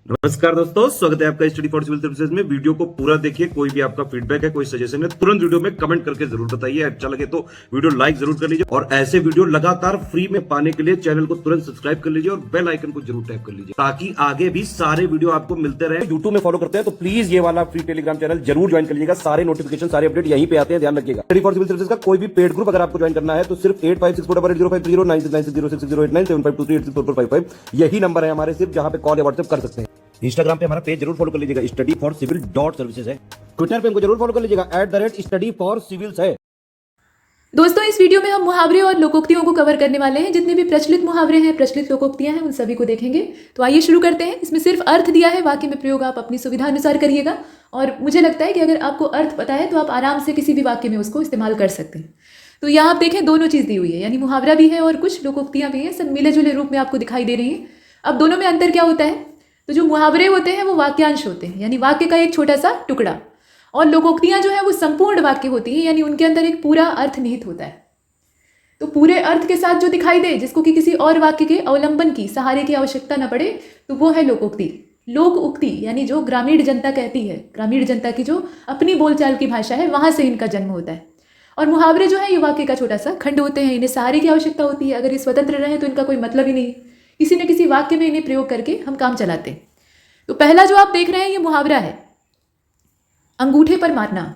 नमस्कार दोस्तों, स्वागत है आपका स्टडी फॉर सिविल सर्विसेज में। वीडियो को पूरा देखिए। कोई भी आपका फीडबैक है, कोई सजेशन है, तुरंत वीडियो में कमेंट करके जरूर बताइए। अच्छा लगे तो वीडियो लाइक जरूर कर लीजिए और ऐसे वीडियो लगातार फ्री में पाने के लिए चैनल को तुरंत सब्सक्राइब कर लीजिए और बेल आइकन को जरूर टैप कर लीजिए ताकि आगे भी सारे वीडियो आपको मिलते रहे। यूट्यूब में फॉलो करते हैं तो प्लीज ये वाला फ्री टेलीग्राम चैनल जरूर ज्वाइन कर लीजिएगा। सारे नोटिफिकेशन, सारे अपडेट यहीं पे आते हैं, ध्यान रखिएगा। स्टडी फॉर सिविल सर्विसेज का कोई भी पेड ग्रुप अगर आपको ज्वाइन करना है तो सिर्फ 85648805309695238606089452386455 यही नंबर है हमारे, सिर्फ जहां पे कॉल या व्हाट्सएप कर सकते हैं। इंस्टाग्राम पे हमारा पेज जरूर फॉलो कर लीजिएगा, स्टडी फॉर सिविल .सर्विसेज है। ट्विटर पे हमको जरूर फॉलो कर लीजिएगा, @study for civils है। दोस्तों, इस वीडियो में हम मुहावरे और लोकोक्तियों को कवर करने वाले हैं। जितने भी प्रचलित मुहावरे हैं, प्रचलित लोकोक्तियां हैं, उन सभी को देखेंगे। तो आइए शुरू करते हैं। इसमें सिर्फ अर्थ दिया है, वाक्य में प्रयोग आप अपनी सुविधा अनुसार करिएगा। और मुझे लगता है कि अगर आपको अर्थ पता है तो आप आराम से किसी भी वाक्य में उसको इस्तेमाल कर सकते हैं। तो यहाँ आप देखें, दोनों चीज़ दी हुई है, यानी मुहावरा भी है और कुछ लोकोक्तियाँ भी हैं। सब मिले जुले रूप में आपको दिखाई दे रही हैं। अब दोनों में अंतर क्या होता है? तो जो मुहावरे होते हैं वो वाक्यांश होते हैं, यानी वाक्य का एक छोटा सा टुकड़ा, और लोकोक्तियाँ जो है वो संपूर्ण वाक्य होती हैं, यानी उनके अंदर एक पूरा अर्थ निहित होता है। तो पूरे अर्थ के साथ जो दिखाई दे, जिसको कि किसी और वाक्य के अवलंबन की, सहारे की आवश्यकता न पड़े, तो वो है लोकोक्ति। लोक उक्ति यानी जो ग्रामीण जनता कहती है, ग्रामीण जनता की जो अपनी बोलचाल की भाषा है, वहाँ से इनका जन्म होता है। और मुहावरे जो है ये वाक्य का छोटा सा खंड होते हैं। इन्हें सहारे की आवश्यकता होती है। अगर ये स्वतंत्र रहे तो इनका कोई मतलब ही नहीं। किसी न किसी वाक्य में इन्हें प्रयोग करके हम काम चलाते हैं। तो पहला जो आप देख रहे हैं ये मुहावरा है, अंगूठे पर मारना।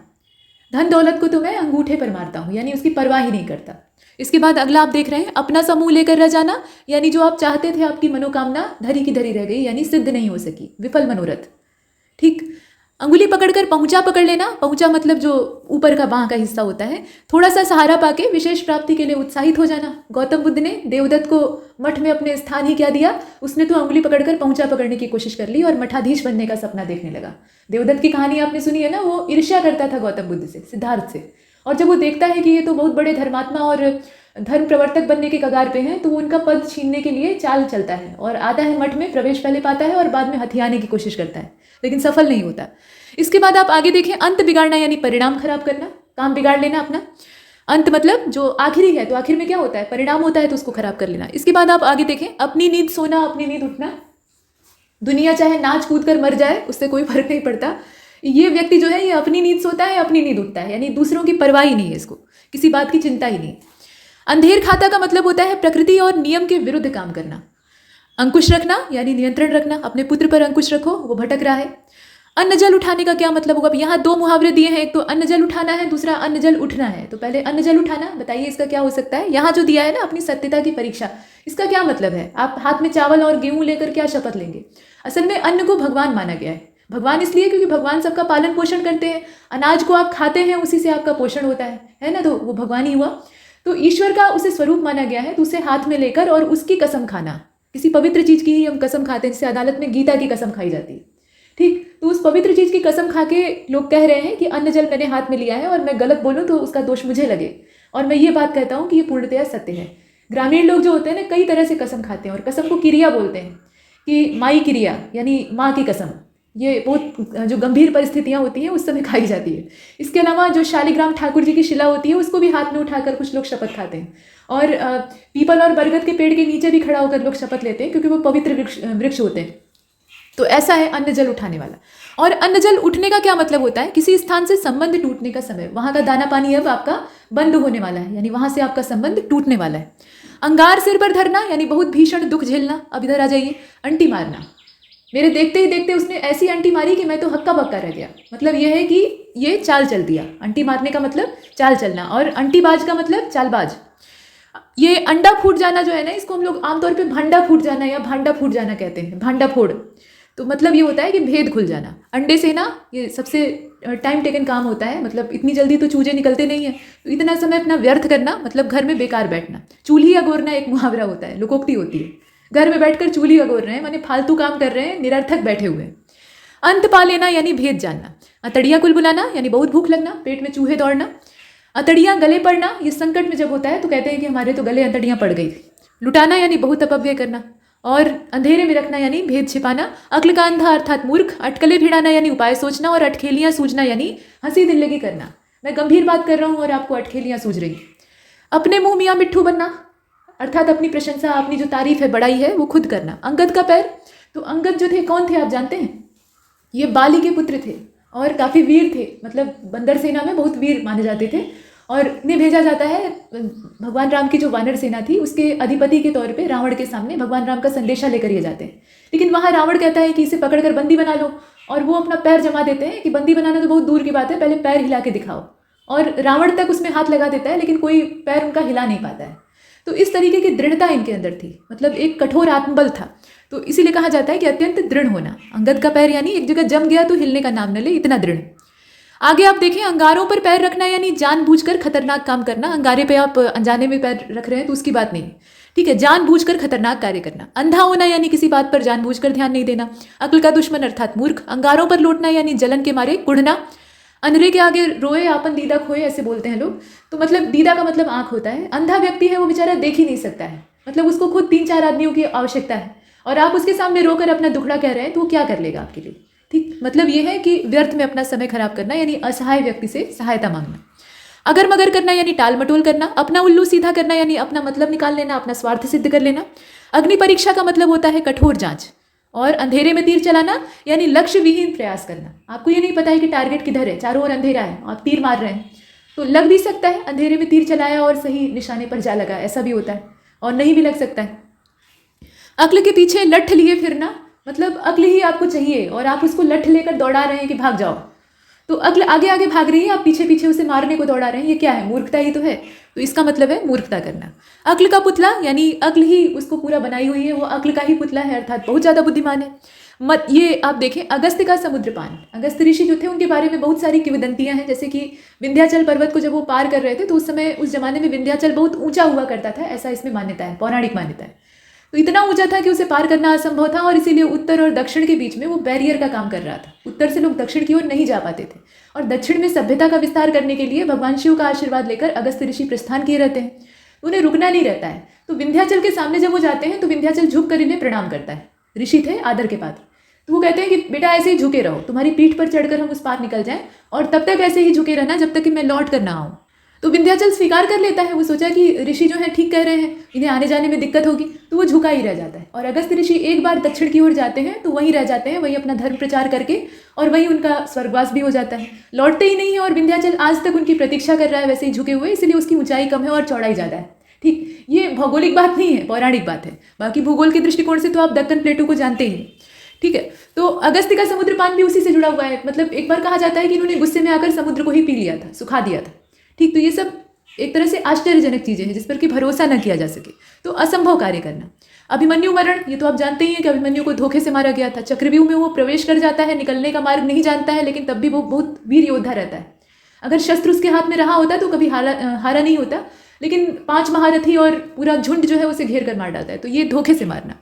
धन दौलत को तो मैं अंगूठे पर मारता हूँ, यानी उसकी परवाह ही नहीं करता। इसके बाद अगला आप देख रहे हैं, अपना सा मुंह लेकर रह जाना, यानी जो आप चाहते थे आपकी मनोकामना धरी की धरी रह गई, यानी सिद्ध नहीं हो सकी, विफल मनोरथ। ठीक। अंगुली पकड़कर पहुंचा पकड़ लेना। पहुंचा मतलब जो ऊपर का बांह का हिस्सा होता है। थोड़ा सा सहारा पाके विशेष प्राप्ति के लिए उत्साहित हो जाना। गौतम बुद्ध ने देवदत्त को मठ में अपने स्थान ही क्या दिया, उसने तो अंगुली पकड़कर पहुंचा पकड़ने की कोशिश कर ली और मठाधीश बनने का सपना देखने लगा। देवदत्त की कहानी आपने सुनी है ना, वो ईर्ष्या करता था गौतम बुद्ध से, सिद्धार्थ से। और जब वो देखता है कि ये तो बहुत बड़े धर्मात्मा और धर्म प्रवर्तक बनने के कगार पे हैं, तो वो उनका पद छीनने के लिए चाल चलता है और आता है मठ में, प्रवेश पहले पाता है और बाद में हथियाने की कोशिश करता है, लेकिन सफल नहीं होता। इसके बाद आप आगे देखें, अंत बिगाड़ना यानी परिणाम खराब करना, काम बिगाड़ लेना अपना। अंत मतलब जो आखिरी है, तो आखिर में क्या होता है, परिणाम होता है, तो उसको खराब कर लेना। इसके बाद आप आगे देखें, अपनी नींद सोना, अपनी नींद उठना। दुनिया चाहे नाच कूद कर मर जाए, उससे कोई फर्क नहीं पड़ता। ये व्यक्ति जो है ये अपनी नींद सोता है, अपनी नींद उठता है, यानी दूसरों की परवाह ही नहीं है, इसको किसी बात की चिंता ही नहीं। अंधेर खाता का मतलब होता है प्रकृति और नियम के विरुद्ध काम करना। अंकुश रखना यानी नियंत्रण रखना। अपने पुत्र पर अंकुश रखो, वो भटक रहा है। अन्न जल उठाने का क्या मतलब होगा? अब यहाँ दो मुहावरे दिए हैं, एक तो अन्न जल उठाना है, दूसरा अन्न जल उठना है। तो पहले अन्न जल उठाना, बताइए इसका क्या हो सकता है? यहाँ जो दिया है ना, अपनी सत्यता की परीक्षा, इसका क्या मतलब है? आप हाथ में चावल और गेहूं लेकर क्या शपथ लेंगे? असल में अन्न को भगवान माना गया है। भगवान इसलिए क्योंकि भगवान सबका पालन पोषण करते हैं। अनाज को आप खाते हैं, उसी से आपका पोषण होता है ना, तो वो भगवान ही हुआ। तो ईश्वर का उसे स्वरूप माना गया है, तो उसे हाथ में लेकर और उसकी कसम खाना, किसी पवित्र चीज की ही हम कसम खाते हैं, जिसे अदालत में गीता की कसम खाई जाती है। ठीक। तो उस पवित्र चीज की कसम खा के लोग कह रहे हैं कि अन्न जल मैंने हाथ में लिया है और मैं गलत बोलूं तो उसका दोष मुझे लगे, और मैं ये बात कहता हूं कि ये पूर्णतया सत्य है। ग्रामीण लोग जो होते हैं ना, कई तरह से कसम खाते हैं, और कसम को क्रिया बोलते हैं, कि माई क्रिया यानी माँ की कसम। ये बहुत जो गंभीर परिस्थितियां होती हैं उस समय खाई जाती है। इसके अलावा जो शालिग्राम ठाकुर जी की शिला होती है, उसको भी हाथ में उठाकर कुछ लोग शपथ खाते हैं। और पीपल और बरगद के पेड़ के नीचे भी खड़ा होकर लोग शपथ लेते हैं, क्योंकि वो पवित्र वृक्ष होते हैं। तो ऐसा है अन्न जल उठाने वाला। और अन्न जल उठने का क्या मतलब होता है? किसी स्थान से संबंध टूटने का समय, वहां का दाना पानी अब आपका बंद होने वाला है, यानी वहां से आपका संबंध टूटने वाला है। अंगार सिर पर धरना यानी बहुत भीषण दुख झेलना। अब इधर आ जाइए, अंटी मारना। मेरे देखते ही देखते उसने ऐसी अंटी मारी कि मैं तो हक्का बक्का रह गया। मतलब यह है कि ये चाल चल दिया। अंटी मारने का मतलब चाल चलना, और अंटीबाज का मतलब चालबाज। ये अंडा फूट जाना जो है ना, इसको हम लोग आमतौर पे भांडा फूट जाना या भांडा फूट जाना कहते हैं, भांडा फोड़। तो मतलब ये होता है कि भेद खुल जाना। अंडे से ना ये सबसे टाइम टेकन काम होता है, मतलब इतनी जल्दी तो चूजे निकलते नहीं है, तो इतना समय अपना व्यर्थ करना मतलब घर में बेकार बैठना। चूल्ही अगोरना एक मुहावरा होता है, लोकोक्ति होती है। घर में बैठकर चूल्ही अगोर रहे हैं, माने फालतू काम कर रहे हैं, निरर्थक बैठे हुए हैं। अंत पा लेना यानी भेद जानना। अतड़िया कुल बुलाना यानी बहुत भूख लगना, पेट में चूहे दौड़ना। अतड़ियाँ गले पड़ना, ये संकट में जब होता है तो कहते हैं कि हमारे तो गले अतड़ियाँ पड़ गई। लुटाना यानी बहुत अपव्यय करना। और अंधेरे में रखना यानी भेद छिपाना। अक्ल का अंधा अर्थात मूर्ख। अटकले भिड़ाना यानी उपाय सोचना। और अटखेलियाँ सूझना यानी हंसी दिल्लगी करना। मैं गंभीर बात कर रहा हूँ और आपको अटखेलियाँ सूझ रही। अपने मुंह मियाँ मिट्ठू बनना, अर्थात अपनी प्रशंसा, अपनी जो तारीफ है, बड़ाई है, वो खुद करना। अंगद का पैर, तो अंगद जो थे कौन थे आप जानते हैं? ये बाली के पुत्र थे और काफ़ी वीर थे, मतलब बंदर सेना में बहुत वीर माने जाते थे। और इन्हें भेजा जाता है भगवान राम की जो वानर सेना थी उसके अधिपति के तौर पे रावण के सामने भगवान राम का संदेशा लेकर ये जाते हैं। लेकिन वहाँ रावण कहता है कि इसे पकड़कर बंदी बना लो, और वो अपना पैर जमा देते हैं कि बंदी बनाना तो बहुत दूर की बात है, पहले पैर हिला के दिखाओ। और रावण तक उसमें हाथ लगा देता है लेकिन कोई पैर उनका हिला नहीं पाता है। तो इस तरीके की दृढ़ता इनके अंदर थी, मतलब एक कठोर आत्मबल था। तो इसीलिए कहा जाता है कि अत्यंत दृढ़ होना। अंगद का पैर यानी एक जगह जम गया तो हिलने का नाम न ले, इतना दृढ़। आगे आप देखें, अंगारों पर पैर रखना यानी जानबूझकर खतरनाक काम करना। अंगारे पे आप अनजाने में पैर रख रहे हैं तो उसकी बात नहीं, ठीक है, जानबूझकर खतरनाक कार्य करना। अंधा होना यानी किसी बात पर जानबूझकर ध्यान नहीं देना। अक्ल का दुश्मन अर्थात मूर्ख। अंगारों पर लौटना यानी जलन के मारे कुढ़ना। अंधेरे के आगे रोए आपन दीदा खोए, ऐसे बोलते हैं लोग। तो मतलब दीदा का मतलब आंख होता है। अंधा व्यक्ति है वो बेचारा देख ही नहीं सकता है, मतलब उसको खुद 3-4 आदमियों की आवश्यकता है, और आप उसके सामने रोकर अपना दुखड़ा कह रहे हैं तो वो क्या कर लेगा आपके लिए, ठीक। मतलब ये है कि व्यर्थ में अपना समय खराब करना यानी असहाय व्यक्ति से सहायता मांगना। अगर मगर करना यानी टाल मटोल करना। अपना उल्लू सीधा करना यानी अपना मतलब निकाल लेना, अपना स्वार्थ सिद्ध कर लेना। अग्नि परीक्षा का मतलब होता है कठोर जांच। और अंधेरे में तीर चलाना यानी लक्ष्य विहीन प्रयास करना। आपको ये नहीं पता है कि टारगेट किधर है, चारों ओर अंधेरा है, आप तीर मार रहे हैं तो लग भी सकता है, अंधेरे में तीर चलाया और सही निशाने पर जा लगा, ऐसा भी होता है, और नहीं भी लग सकता है। अक्ल के पीछे लठ लिए फिरना, मतलब अक्ल ही आपको चाहिए और आप उसको लठ लेकर दौड़ा रहे हैं कि भाग जाओ, तो अक्ल आगे आगे भाग रही है, आप पीछे पीछे उसे मारने को दौड़ा रहे हैं, ये क्या है, मूर्खता ही तो है। तो इसका मतलब है मूर्खता करना। अक्ल का पुतला यानी अक्ल ही उसको पूरा बनाई हुई है, वो अक्ल का ही पुतला है, अर्थात बहुत ज़्यादा बुद्धिमान है। मत ये आप देखें, अगस्त्य का समुद्रपान। अगस्त्य ऋषि जो थे उनके बारे में बहुत सारी किंवदंतियां हैं, जैसे कि विंध्याचल पर्वत को जब वो पार कर रहे थे तो उस समय उस जमाने में विंध्याचल बहुत ऊंचा हुआ करता था, ऐसा इसमें मान्यता है, पौराणिक मान्यता है। तो इतना ऊंचा था कि उसे पार करना असंभव था, और इसीलिए उत्तर और दक्षिण के बीच में वो बैरियर का काम कर रहा था। उत्तर से लोग दक्षिण की ओर नहीं जा पाते थे, और दक्षिण में सभ्यता का विस्तार करने के लिए भगवान शिव का आशीर्वाद लेकर अगस्त्य ऋषि प्रस्थान किए रहते हैं। उन्हें रुकना नहीं रहता है। तो विंध्याचल के सामने जब वो जाते हैं तो विंध्याचल झुक कर इन्हें प्रणाम करता है। ऋषि थे आदर के पात्र, तो वो कहते हैं कि बेटा ऐसे ही झुके रहो, तुम्हारी पीठ पर चढ़कर हम उस पार निकल जाएं, और तब तक ऐसे ही झुके रहना जब तक कि मैं लौट कर ना आऊँ। तो विंध्याचल स्वीकार कर लेता है, वो सोचा कि ऋषि जो है ठीक कह रहे हैं, इन्हें आने जाने में दिक्कत होगी, तो वो झुका ही रह जाता है। और अगस्त्य ऋषि एक बार दक्षिण की ओर जाते हैं तो वहीं रह जाते हैं, वहीं अपना धर्म प्रचार करके, और वहीं उनका स्वर्गवास भी हो जाता है। लौटते ही नहीं है, और विंध्याचल आज तक उनकी प्रतीक्षा कर रहा है वैसे ही झुके हुए, इसलिए उसकी ऊंचाई कम है और चौड़ाई ज़्यादा है, ठीक। ये भौगोलिक बात नहीं है, पौराणिक बात है। बाकी भूगोल के दृष्टिकोण से तो आप दक्कन प्लेटू को जानते ही, ठीक है। तो अगस्त्य का समुद्रपान भी उसी से जुड़ा हुआ है। मतलब एक बार कहा जाता है कि इन्होंने गुस्से में आकर समुद्र को ही पी लिया था, सुखा दिया था, ठीक। तो ये सब एक तरह से आश्चर्यजनक चीजें हैं जिस पर कि भरोसा न किया जा सके, तो असंभव कार्य करना। अभिमन्यु मरण, ये तो आप जानते ही हैं कि अभिमन्यु को धोखे से मारा गया था। चक्रव्यूह में वो प्रवेश कर जाता है, निकलने का मार्ग नहीं जानता है, लेकिन तब भी वो बहुत वीर योद्धा रहता है। अगर शस्त्र उसके हाथ में रहा होता तो कभी हारा नहीं होता, लेकिन 5 महारथी और पूरा झुंड जो है उसे घेर कर मार डालता है। तो ये धोखे से मारना।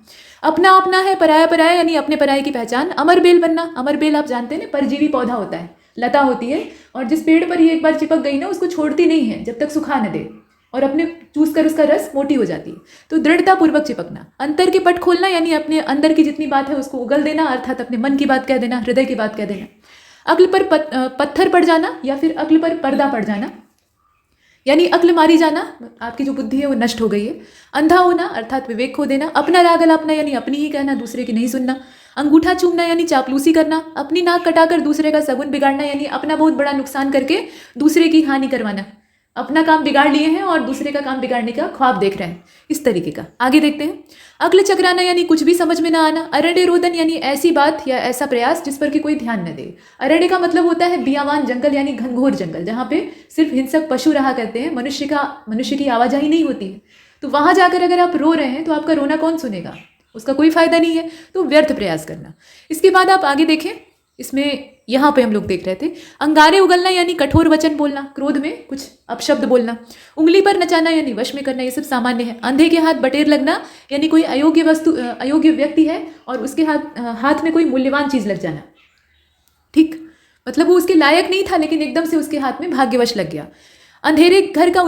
अपना अपना है, पराया पराया यानी अपने पराये की पहचान। अमर बेल बनना, अमर बेल आप जानते हैं ना, परजीवी पौधा होता है, लता होती है, और जिस पेड़ पर ये एक बार चिपक गई ना उसको छोड़ती नहीं है जब तक सुखा न दे, और अपने चूस कर उसका रस मोटी हो जाती है। तो दृढ़ता पूर्वक चिपकना। अंतर के पट खोलना यानी अपने अंदर की जितनी बात है उसको उगल देना, अर्थात अपने मन की बात कह देना, हृदय की बात कह देना। अक्ल पर पत्थर पड़ जाना या फिर अक्ल पर पर्दा पड़ जाना, यानी अक्ल मारी जाना, आपकी जो बुद्धि है वो नष्ट हो गई है। अंधा होना अर्थात विवेक खो देना। अपना राग अलापना यानी अपनी ही कहना, दूसरे की नहीं सुनना। अंगूठा चूमना यानी चापलूसी करना। अपनी नाक कटाकर दूसरे का सगुन बिगाड़ना यानी अपना बहुत बड़ा नुकसान करके दूसरे की हानि करवाना। अपना काम बिगाड़ लिए हैं और दूसरे का काम बिगाड़ने का ख्वाब देख रहे हैं, इस तरीके का। आगे देखते हैं। अक्ल चकराना यानी कुछ भी समझ में ना आना। अरण्य रोदन यानी ऐसी बात या ऐसा प्रयास जिस पर कि कोई ध्यान न दे। अरण्य का मतलब होता है बियावान जंगल यानी घनघोर जंगल, जहाँ पे सिर्फ हिंसक पशु रहा करते हैं, मनुष्य की आवाजाही नहीं होती है। तो वहां जाकर अगर आप रो रहे हैं तो आपका रोना कौन सुनेगा, उसका कोई फायदा नहीं है, तो व्यर्थ प्रयास करना। इसके बाद आप आगे देखें, इसमें यहाँ पे हम लोग देख रहे थे अंगारे उगलना यानी कठोर वचन बोलना, क्रोध में कुछ अपशब्द बोलना। उंगली पर नचाना यानी वश में करना, ये सब सामान्य है। अंधे के हाथ बटेर लगना यानी कोई अयोग्य व्यक्ति है और उसके हाथ में कोई मूल्यवान चीज लग जाना, ठीक। मतलब वो उसके लायक नहीं था लेकिन एकदम से उसके हाथ में भाग्यवश लग गया। अंधेरे घर का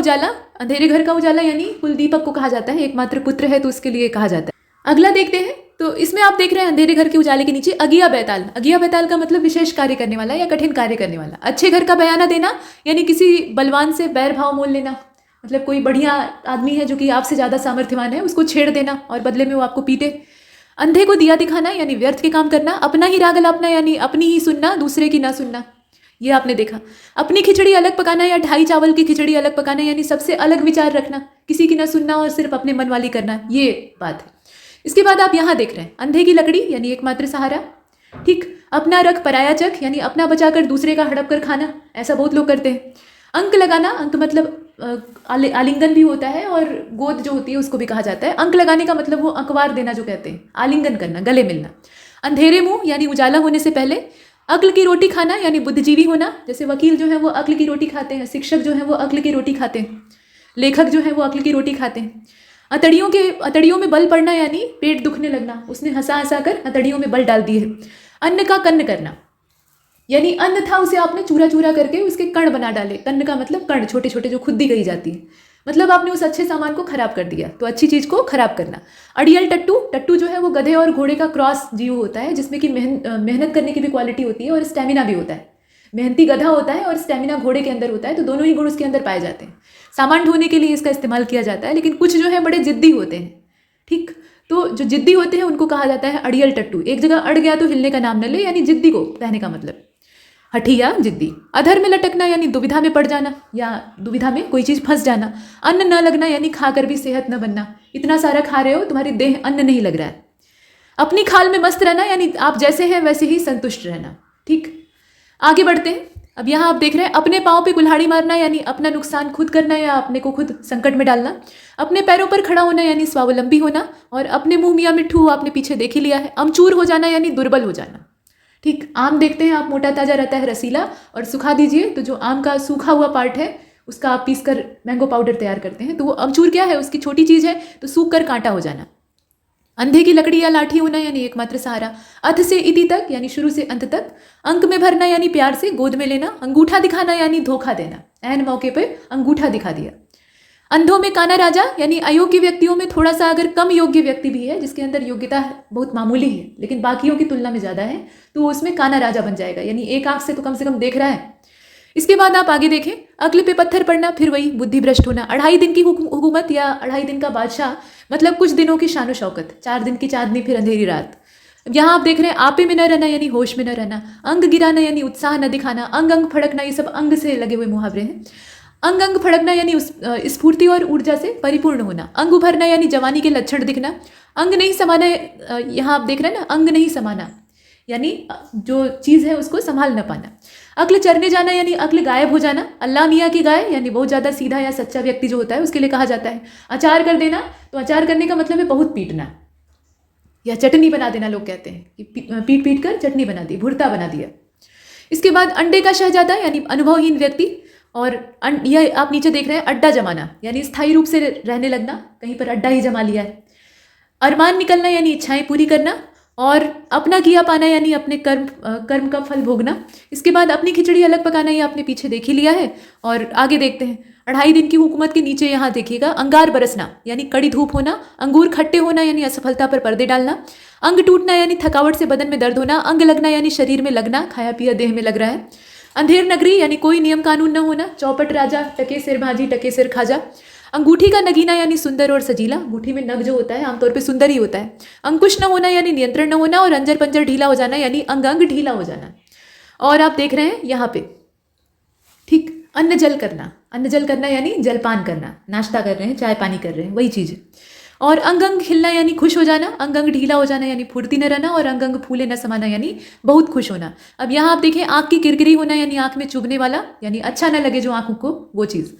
उजाला यानी कुलदीपक को कहा जाता है, एकमात्र पुत्र है तो उसके लिए कहा जाता है। अगला देखते हैं, तो इसमें आप देख रहे हैं अंधेरे घर के उजाले के नीचे अगिया बैताल। अगिया बैताल का मतलब विशेष कार्य करने वाला या कठिन कार्य करने वाला। अच्छे घर का बयाना देना यानी किसी बलवान से बैर भाव मोल लेना, मतलब कोई बढ़िया आदमी है जो कि आपसे ज़्यादा सामर्थ्यवान है, उसको छेड़ देना और बदले में वो आपको पीटे। अंधे को दिया दिखाना यानी व्यर्थ के काम करना, अपना ही राग अलापना यानी अपनी ही सुनना, दूसरे की ना सुनना, ये आपने देखा। अपनी खिचड़ी अलग पकाना या ढाई चावल की खिचड़ी अलग पकाना यानी सबसे अलग विचार रखना, किसी की ना सुनना और सिर्फ अपने मन वाली करना, ये बात है। इसके बाद आप यहाँ देख रहे हैं अंधे की लकड़ी यानी एकमात्र सहारा, ठीक। अपना रख पराया चख यानी अपना बचाकर दूसरे का हड़प कर खाना, ऐसा बहुत लोग करते हैं। अंक लगाना, अंक मतलब आलिंगन भी होता है और गोद जो होती है उसको भी कहा जाता है। अंक लगाने का मतलब वो अंकवार देना जो कहते हैं, आलिंगन करना, गले मिलना। अंधेरे मुंह यानी उजाला होने से पहले। अक्ल की रोटी खाना यानी बुद्धिजीवी होना, जैसे वकील जो है वो अक्ल की रोटी खाते हैं, शिक्षक जो है वो अक्ल की रोटी खाते हैं, लेखक जो है वो अक्ल की रोटी खाते हैं। अतड़ियों में बल पड़ना यानी पेट दुखने लगना, उसने हंसा हंसा कर अतड़ियों में बल डाल दिए। अन्न का कन्न करना यानी अन्न था उसे आपने चूरा चूरा करके उसके कण बना डाले। कन्न का मतलब कण, छोटे छोटे जो खुद्दी कही जाती है, मतलब आपने उस अच्छे सामान को खराब कर दिया, तो अच्छी चीज को खराब करना। अड़ियल टट्टू, टट्टू जो है वो गधे और घोड़े का क्रॉस जीव होता है, जिसमें कि मेहनत करने की भी क्वालिटी होती है और स्टेमिना भी होता है। मेहनती गधा होता है और स्टेमिना घोड़े के अंदर होता है, तो दोनों ही गुण उसके अंदर पाए जाते हैं। सामान ढोने के लिए इसका इस्तेमाल किया जाता है, लेकिन कुछ जो है बड़े जिद्दी होते हैं, ठीक। तो जो जिद्दी होते हैं उनको कहा जाता है अड़ियल टट्टू। एक जगह अड़ गया तो हिलने का नाम न ले, यानी जिद्दी को कहने का मतलब। हठिया, जिद्दी। अधर में लटकना यानी दुविधा में पड़ जाना या दुविधा में कोई चीज़ फंस जाना। अन्न न लगना यानी खाकर भी सेहत न बनना, इतना सारा खा रहे हो तुम्हारी देह अन्न नहीं लग रहा है। अपनी खाल में मस्त रहना यानी आप जैसे हैं वैसे ही संतुष्ट रहना, ठीक। आगे बढ़ते हैं। अब यहाँ आप देख रहे हैं अपने पाँव पे कुल्हाड़ी मारना यानी अपना नुकसान खुद करना या अपने को खुद संकट में डालना। अपने पैरों पर खड़ा होना यानी स्वावलंबी होना, और अपने मुंह मियाँ मिट्ठू आपने पीछे देख ही लिया है। अमचूर हो जाना यानी दुर्बल हो जाना, ठीक। आम देखते हैं आप, मोटा ताजा रहता है, रसीला, और सुखा दीजिए तो जो आम का सूखा हुआ पार्ट है उसका आप पीस कर मैंगो पाउडर तैयार करते हैं, तो वो अमचूर क्या है, उसकी छोटी चीज़ है, तो सूख कर कांटा हो जाना। अंधे की लकड़ी या लाठी होना यानी एकमात्र सहारा। अथ से इति तक यानी शुरू से अंत तक। अंक में भरना यानी प्यार से गोद में लेना। अंगूठा दिखाना यानी धोखा देना, ऐन मौके पर अंगूठा दिखा दिया। अंधों में काना राजा यानी अयोग्य व्यक्तियों में थोड़ा सा अगर कम योग्य व्यक्ति भी है, जिसके अंदर योग्यता बहुत मामूली है लेकिन बाकियों की तुलना में ज़्यादा है, तो उसमें काना राजा बन जाएगा, यानी एक आंख से तो कम देख रहा है। इसके बाद आप आगे देखें, अक्ल पे पत्थर पड़ना, फिर वही बुद्धि भ्रष्ट होना। 2.5 दिन की हुकूमत या 2.5 दिन का बादशाह, मतलब कुछ दिनों की शानो शौकत। 4 दिन की चांदनी फिर अंधेरी रात। यहाँ आप देख रहे हैं आपे में न रहना यानी होश में न रहना। अंग गिराना यानी उत्साह न दिखाना। अंग अंग फड़कना, ये सब अंग से लगे हुए मुहावरे हैं। अंग अंग फड़कना यानी स्फूर्ति और ऊर्जा से परिपूर्ण होना। अंग उभरना यानी जवानी के लक्षण दिखना। अंग नहीं समाना, यहाँ आप देख रहे हैं ना, अंग नहीं समाना यानी जो चीज़ है उसको संभाल न पाना। अक्ल चरने जाना यानी अक्ल गायब हो जाना। अल्लाह मियाँ की गाय यानी बहुत ज़्यादा सीधा या सच्चा व्यक्ति जो होता है उसके लिए कहा जाता है। अचार कर देना, तो अचार करने का मतलब है बहुत पीटना या चटनी बना देना, लोग कहते हैं कि पीट पीट कर चटनी बना दी, भुर्ता बना दिया। इसके बाद अंडे का शहजादा यानी अनुभवहीन व्यक्ति, और यह आप नीचे देख रहे हैं अड्डा जमाना यानी स्थायी रूप से रहने लगना, कहीं पर अड्डा ही जमा लिया है। अरमान निकलना यानी इच्छाएं पूरी करना, और अपना किया पाना यानी अपने कर्म का फल भोगना। इसके बाद अपनी खिचड़ी अलग पकाना, ये आपने पीछे देख ही लिया है। और आगे देखते हैं 2.5 दिन की हुकूमत के नीचे यहाँ देखिएगा, अंगार बरसना यानी कड़ी धूप होना। अंगूर खट्टे होना यानी असफलता पर पर्दे डालना। अंग टूटना यानी थकावट से बदन में दर्द होना। अंग लगना यानी शरीर में लगना, खाया पिया देह में लग रहा है। अंधेर नगरी यानी कोई नियम कानून न होना। चौपट राजा, टके सिर भाजी, टके सिर खाजा। अंगूठी का नगीना यानी सुंदर और सजीला। अंगूठी में नग जो होता है आमतौर पे सुंदर ही होता है। अंकुश न होना यानी नियंत्रण न होना, और अंजर पंजर ढीला हो जाना यानी अंग अंग ढीला हो जाना। और आप देख रहे हैं यहाँ पे, ठीक, अन्न जल करना। अन्न जल करना यानी जलपान करना, नाश्ता कर रहे हैं, चाय पानी कर रहे हैं, वही चीज़ है। और अंग अंग खिलना यानी खुश हो जाना। अंग अंग ढीला हो जाना यानी फुर्ती न रहना, और अंग अंग फूले न समाना यानी बहुत खुश होना। अब यहाँ आप देखें, आँख की किरकिरी होना यानी आँख में चुभने वाला, यानी अच्छा न लगे जो आँखों को, वो चीज़।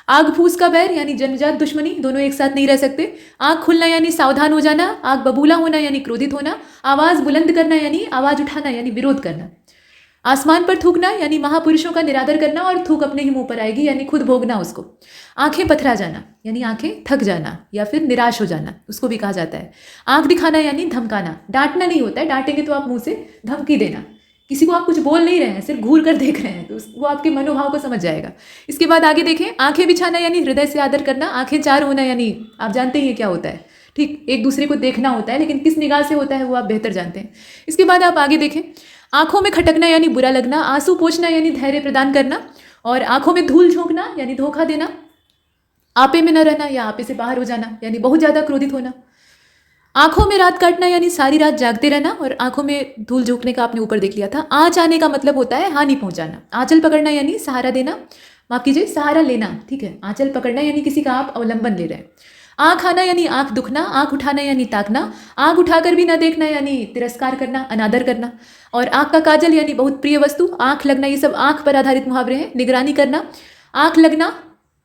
आग फूस का बैर यानी जन्मजात दुश्मनी, दोनों एक साथ नहीं रह सकते। आँख खुलना यानी सावधान हो जाना। आग बबूला होना यानी क्रोधित होना। आवाज़ बुलंद करना यानी आवाज़ उठाना यानी विरोध करना। आसमान पर थूकना यानी महापुरुषों का निरादर करना, और थूक अपने ही मुंह पर आएगी यानी खुद भोगना उसको। आंखें पथरा जाना यानी आंखें थक जाना या फिर निराश हो जाना, उसको भी कहा जाता है। आंख दिखाना यानी धमकाना। डांटना नहीं होता है, डांटेंगे तो आप मुंह से धमकी देना। किसी को आप कुछ बोल नहीं रहे हैं, सिर्फ घूर कर देख रहे हैं, तो वो आपके मनोभाव को समझ जाएगा। इसके बाद आगे देखें, आंखें बिछाना यानी हृदय से आदर करना। आंखें चार होना यानी आप जानते ही क्या होता है, ठीक, एक दूसरे को देखना होता है, लेकिन किस निगाह से होता है वो आप बेहतर जानते हैं। इसके बाद आप आगे देखें, आंखों में खटकना यानी बुरा लगना। आंसू पोंछना यानी धैर्य प्रदान करना, और आंखों में धूल झोंकना यानी धोखा देना। आपे में न रहना या आपे से बाहर हो जाना यानी बहुत ज़्यादा क्रोधित होना। आंखों में रात काटना यानी सारी रात जागते रहना, और आंखों में धूल झोंकने का आपने ऊपर देख लिया था। आँच आने का मतलब होता है हानि पहुंचाना। आंचल पकड़ना यानी सहारा देना, माफ कीजिए सहारा लेना, ठीक है। आंचल पकड़ना यानी किसी का आप अवलंबन ले रहे हैं। आँख आना यानी आँख दुखना, आँख उठाना यानी ताकना, आँख उठाकर भी ना देखना यानी तिरस्कार करना, अनादर करना। और आँख का काजल यानी बहुत प्रिय वस्तु, आँख लगना, ये सब आँख पर आधारित मुहावरे हैं। निगरानी करना, आँख लगना,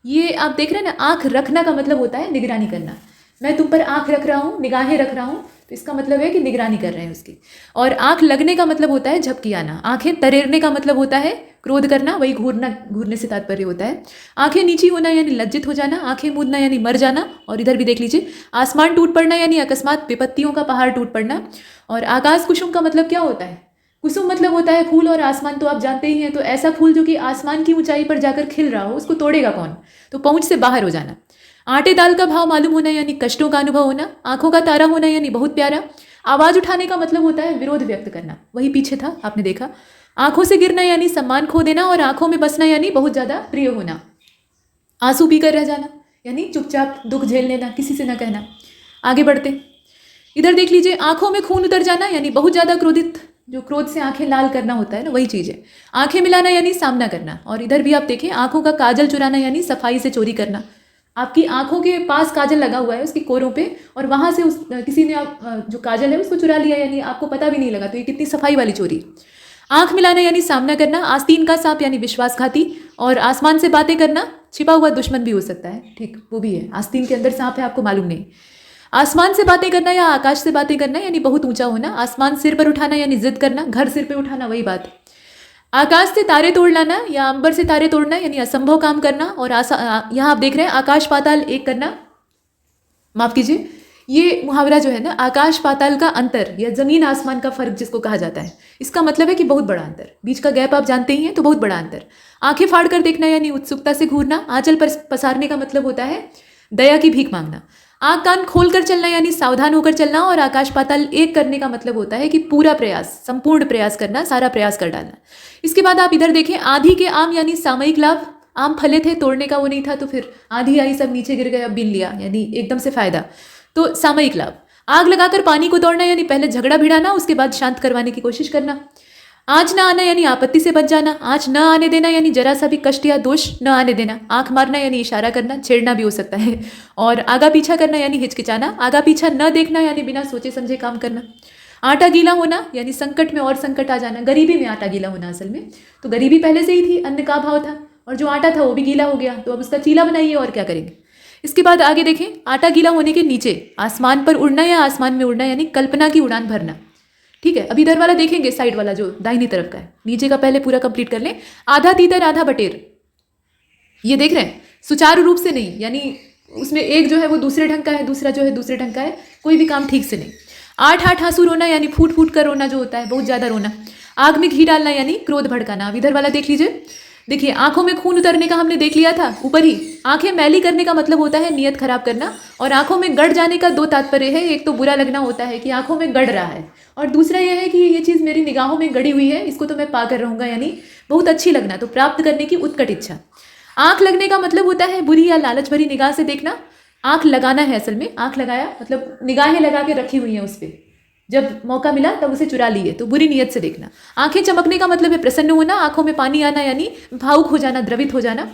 ये आप देख रहे हैं ना, आँख रखना का मतलब होता है निगरानी करना। मैं तुम पर आँख रख रहा हूँ, निगाहें रख रहा हूँ, तो इसका मतलब है कि निगरानी कर रहे हैं उसकी। और आँख लगने का मतलब होता है झपकी आना। आँखें तरेरने का मतलब होता है क्रोध करना, वही घूरना, घूरने से तात्पर्य होता है। आंखें नीची होना यानी लज्जित हो जाना, आंखें मूंदना यानी मर जाना। और इधर भी देख लीजिए, आसमान टूट पड़ना यानी अकस्मात विपत्तियों का पहाड़ टूट पड़ना। और आकाश कुसुम का मतलब क्या होता है? कुसुम मतलब होता है फूल, और आसमान तो आप जानते ही हैं। तो ऐसा फूल जो कि आसमान की ऊंचाई पर जाकर खिल रहा हो, उसको तोड़ेगा कौन? तो पहुंच से बाहर हो जाना। आटे दाल का भाव मालूम होना यानी कष्टों का अनुभव होना। आंखों का तारा होना यानी बहुत प्यारा। आवाज उठाने का मतलब होता है विरोध व्यक्त करना, वही पीछे था आपने देखा। आंखों से गिरना यानी सम्मान खो देना, और आंखों में बसना यानी बहुत ज्यादा प्रिय होना। आंसू पीकर रह जाना यानी चुपचाप दुख झेल लेना, किसी से ना कहना। आगे बढ़ते, इधर देख लीजिए, आंखों में खून उतर जाना यानी बहुत ज्यादा क्रोधित, जो क्रोध से आंखें लाल करना होता है ना, वही चीज है। आंखें मिलाना यानी सामना करना। और इधर भी आप देखें, आंखों का काजल चुराना यानी सफाई से चोरी करना। आपकी आंखों के पास काजल लगा हुआ है उसकी कोरों पे, और वहां से किसी ने जो काजल है उसको चुरा लिया, यानी आपको पता भी नहीं लगा, तो ये कितनी सफाई वाली चोरी। आंख मिलाना यानी सामना करना। आस्तीन का सांप यानी विश्वासघाती। और आसमान से बातें करना, छिपा हुआ दुश्मन भी हो सकता है, ठीक, वो भी है। आस्तीन के अंदर सांप है, आपको मालूम नहीं। आसमान से बातें करना या आकाश से बातें करना यानी बहुत ऊंचा होना। आसमान सिर पर उठाना यानी जिद करना, घर सिर पे उठाना, वही बात। आकाश से तारे तोड़ लाना या अंबर से तारे तोड़ना यानी असंभव काम करना। और यहाँ आप देख रहे हैं आकाश पाताल एक करना, माफ कीजिए, ये मुहावरा जो है ना, आकाश पाताल का अंतर या जमीन आसमान का फर्क जिसको कहा जाता है, इसका मतलब है कि बहुत बड़ा अंतर, बीच का गैप आप जानते ही हैं, तो बहुत बड़ा अंतर। आंखें फाड़ कर देखना यानी उत्सुकता से घूरना। आंचल पर पसारने का मतलब होता है दया की भीख मांगना। आंख कान खोल कर चलना यानी सावधान होकर चलना। और आकाश पाताल एक करने का मतलब होता है कि पूरा प्रयास, संपूर्ण प्रयास करना, सारा प्रयास कर डालना। इसके बाद आप इधर देखें, आधी के आम यानी सामयिक लाभ। आम फले थे, तोड़ने का वो नहीं था, तो फिर आधी आई, सब नीचे गिर गए, अब बीन लिया, यानी एकदम से फायदा, तो सामयिक लाभ। आग लगाकर पानी को तोड़ना यानी पहले झगड़ा भिड़ाना, उसके बाद शांत करवाने की कोशिश करना। आँच ना आना यानी आपत्ति से बच जाना। आँच न आने देना यानी जरा सा भी कष्ट या दोष न आने देना। आंख मारना यानी इशारा करना, छेड़ना भी हो सकता है। और आगा पीछा करना यानी हिचकिचाना। आगा पीछा न देखना यानी बिना सोचे समझे काम करना। आटा गीला होना यानी संकट में और संकट आ जाना, गरीबी में आटा गीला होना। असल में तो गरीबी पहले से ही थी, अन्न का अभाव था, और जो आटा था वो भी गीला हो गया, तो अब उसका चीला बनाइए, और क्या करेंगे। इसके बाद आगे देखें, आटा गीला होने के नीचे आसमान पर उड़ना या आसमान में उड़ना यानी कल्पना की उड़ान भरना। ठीक है, अभी इधर वाला देखेंगे, साइड वाला जो दाहिनी तरफ का है, नीचे का पहले पूरा कंप्लीट कर लें। आधा तीतर आधा बटेर, ये देख रहे हैं, सुचारू रूप से नहीं, यानी उसमें एक जो है वो दूसरे ढंग का है, दूसरा जो है दूसरे ढंग का है, कोई भी काम ठीक से नहीं। आठ आठ आंसू रोना यानी फूट फूट कर रोना जो होता है, बहुत ज्यादा रोना। आग में घी डालना यानी क्रोध भड़काना। अब इधर वाला देख लीजिए, देखिए आंखों में खून उतरने का हमने देख लिया था ऊपर ही। आंखें मैली करने का मतलब होता है नियत खराब करना, और आंखों में गड़ जाने का दो तात्पर्य है। एक तो बुरा लगना होता है कि आंखों में गड़ रहा है, और दूसरा यह है कि ये चीज़ मेरी निगाहों में गड़ी हुई है, इसको तो मैं पाकर रहूंगा, यानी बहुत अच्छी लगना, तो प्राप्त करने की उत्कट इच्छा। आंख लगने का मतलब होता है बुरी या लालच भरी निगाह से देखना। आंख लगाना है, असल में आंख लगाया मतलब निगाहें लगा के रखी हुई हैं उस पर, जब मौका मिला तब उसे चुरा लिए, तो बुरी नीयत से देखना। आंखें चमकने का मतलब है प्रसन्न होना। आंखों में पानी आना यानी भावुक हो जाना, द्रवित हो जाना।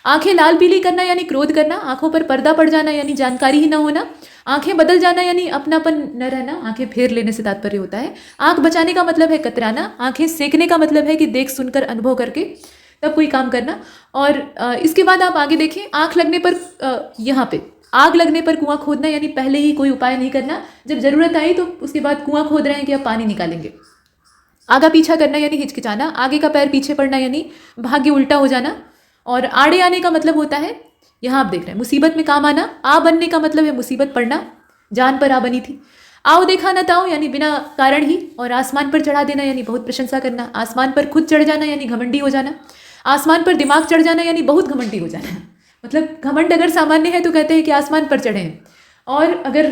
आंखें लाल पीली करना यानी क्रोध करना। आंखों पर पर्दा पड़ जाना यानी जानकारी ही ना होना। आंखें बदल जाना यानी अपनापन न रहना, आंखें फेर लेने से तात्पर्य होता है। आंख बचाने का मतलब है कतराना। आंखें सेकने का मतलब है कि देख सुनकर अनुभव करके तब कोई काम करना। और इसके बाद आप आगे देखें, आंख लगने पर यहाँ पे आग लगने पर कुआं खोदना यानी पहले ही कोई उपाय नहीं करना, जब जरूरत आई तो उसके बाद कुआं खोद रहे हैं कि अब पानी निकालेंगे। आगा पीछा करना यानी हिचकिचाना। आगे का पैर पीछे पड़ना यानी भाग्य उल्टा हो जाना। और आड़े आने का मतलब होता है, यहाँ आप देख रहे हैं, मुसीबत में काम आना। आ बनने का मतलब है मुसीबत पड़ना, जान पर आ बनी थी। आओ देखा न ताओ यानी बिना कारण ही। और आसमान पर चढ़ा देना यानी बहुत प्रशंसा करना। आसमान पर खुद चढ़ जाना यानी घमंडी हो जाना। आसमान पर दिमाग चढ़ जाना यानी बहुत घमंडी हो जाना। मतलब घमंड अगर सामान्य है तो कहते हैं कि आसमान पर चढ़े हैं, और अगर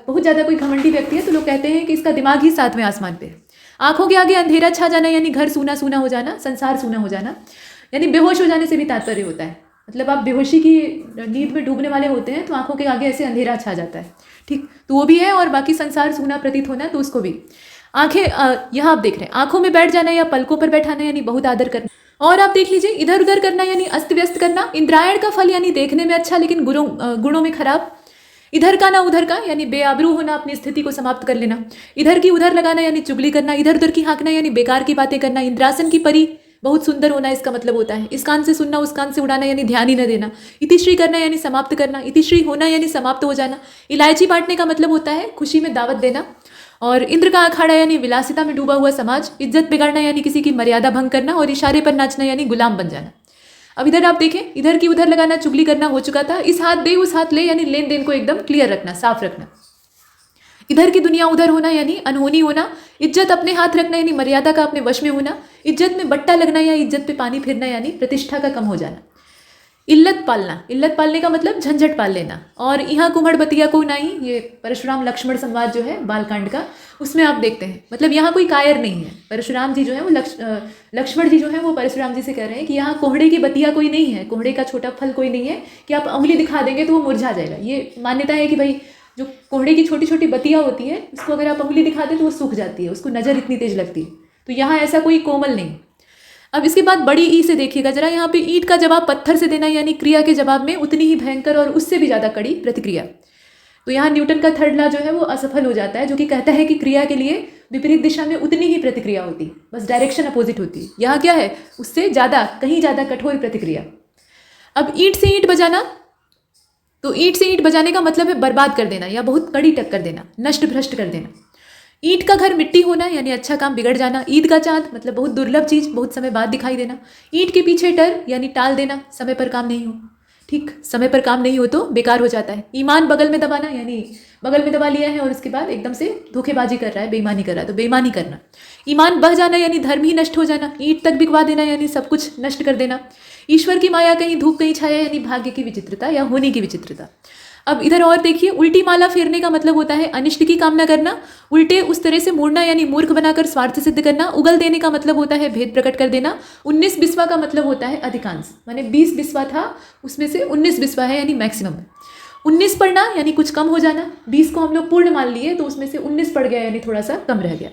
बहुत ज़्यादा कोई घमंडी व्यक्ति है तो लोग कहते हैं कि इसका दिमाग ही सातवें आसमान पे है। आंखों के आगे अंधेरा छा जाना यानी घर सूना सूना हो जाना, संसार सूना हो जाना, यानी बेहोश हो जाने से भी तात्पर्य होता है। मतलब आप बेहोशी की नींद में डूबने वाले होते हैं तो आंखों के आगे ऐसे अंधेरा छा जाता है, ठीक, तो वो भी है। और बाकी संसार सूना प्रतीत होना तो उसको भी। आंखें यहाँ आप देख रहे हैं, आंखों में बैठ जाना या पलकों पर बैठाना यानी बहुत आदर करना। और आप देख लीजिए इधर उधर करना यानी अस्त व्यस्त करना। इंद्रायण का फल यानी देखने में अच्छा लेकिन गुणों में खराब। इधर का ना उधर का यानी बेआबरू होना, अपनी स्थिति को समाप्त कर लेना। इधर की उधर लगाना यानी चुगली करना। इधर उधर की हाँकना यानी बेकार की बातें करना। इंद्रासन की परी बहुत सुंदर होना इसका मतलब होता है। इस कान से सुनना उस कान से उड़ाना यानी ध्यान ही न देना। इतिश्री करना यानी समाप्त करना। इतिश्री होना यानी समाप्त हो जाना। इलायची बांटने का मतलब होता है खुशी में दावत देना। और इंद्र का अखाड़ा यानी विलासिता में डूबा हुआ समाज। इज्जत बिगाड़ना यानी किसी की मर्यादा भंग करना। और इशारे पर नाचना यानी गुलाम बन जाना। अब इधर आप देखें, इधर की उधर लगाना चुगली करना हो चुका था। इस हाथ दे उस हाथ ले यानी लेन देन को एकदम क्लियर रखना, साफ रखना। इधर की दुनिया उधर होना यानी अनहोनी होना। इज्जत अपने हाथ रखना यानी मर्यादा का अपने वश में होना। इज्जत में बट्टा लगना या इज्जत पे पानी फिरना यानी प्रतिष्ठा का कम हो जाना। इल्लत पालना, इल्लत पालने का मतलब झंझट पाल लेना। और यहाँ कुम्हड़ बतिया को नहीं, ये परशुराम लक्ष्मण संवाद जो है बालकांड का, उसमें आप देखते हैं मतलब यहाँ कोई कायर नहीं है। परशुराम जी जो है वो लक्ष्मण जी जो है वो परशुराम जी से कह रहे हैं कि यहाँ कोहड़े की बतिया कोई नहीं है, कोहड़े का छोटा फल कोई नहीं है कि आप उंगली दिखा देंगे तो वो मुरझा जाएगा। ये मान्यता है कि भाई जो कोहड़े की छोटी छोटी बतिया होती है उसको अगर आप उंगली दिखा दें तो वो सूख जाती है, उसको नज़र इतनी तेज लगती है। तो यहाँ ऐसा कोई कोमल नहीं। अब इसके बाद बड़ी ई से देखिएगा जरा, यहाँ पे ईंट का जवाब पत्थर से देना यानी क्रिया के जवाब में उतनी ही भयंकर और उससे भी ज़्यादा कड़ी प्रतिक्रिया। तो यहाँ न्यूटन का थर्ड लॉ जो है वो असफल हो जाता है, जो कि कहता है कि क्रिया के लिए विपरीत दिशा में उतनी ही प्रतिक्रिया होती है, बस डायरेक्शन अपोजिट होती है। यहाँ क्या है, उससे ज़्यादा, कहीं ज़्यादा कठोर प्रतिक्रिया। अब ईंट से ईंट बजाना, तो ईंट से ईंट बजाने का मतलब है बर्बाद कर देना या बहुत कड़ी टक्कर देना, नष्ट भ्रष्ट कर देना। ईंट का घर मिट्टी होना यानी अच्छा काम बिगड़ जाना। ईद का चांद मतलब बहुत दुर्लभ चीज़ बहुत समय बाद दिखाई देना। ईंट के पीछे डर यानी टाल देना, समय पर काम नहीं हो, ठीक, समय पर काम नहीं हो तो बेकार हो जाता है। ईमान बगल में दबाना यानी बगल में दबा लिया है और उसके बाद एकदम से धोखेबाजी कर रहा है, बेईमानी कर रहा है, तो बेईमानी करना। ईमान बह जाना यानी धर्म ही नष्ट हो जाना। ईंट तक बिकवा देना यानी सब कुछ नष्ट कर देना। ईश्वर की माया कहीं धूप कहीं छाया यानी भाग्य की विचित्रता या होने की विचित्रता। अब इधर और देखिए, उल्टी माला फेरने का मतलब होता है अनिष्ट की कामना करना। उल्टे उस तरह से मोड़ना यानी मूर्ख बनाकर स्वार्थ सिद्ध करना। उगल देने का मतलब होता है भेद प्रकट कर देना। 19 बिस्वा का मतलब होता है अधिकांश, माने 20 बिस्वा था उसमें से 19 बिस्वा है यानी मैक्सिमम। 19 पढ़ना यानी कुछ कम हो जाना। 20 को हम लोग पूर्ण मान लिए तो उसमें से 19 पड़ गया यानी थोड़ा सा कम रह गया।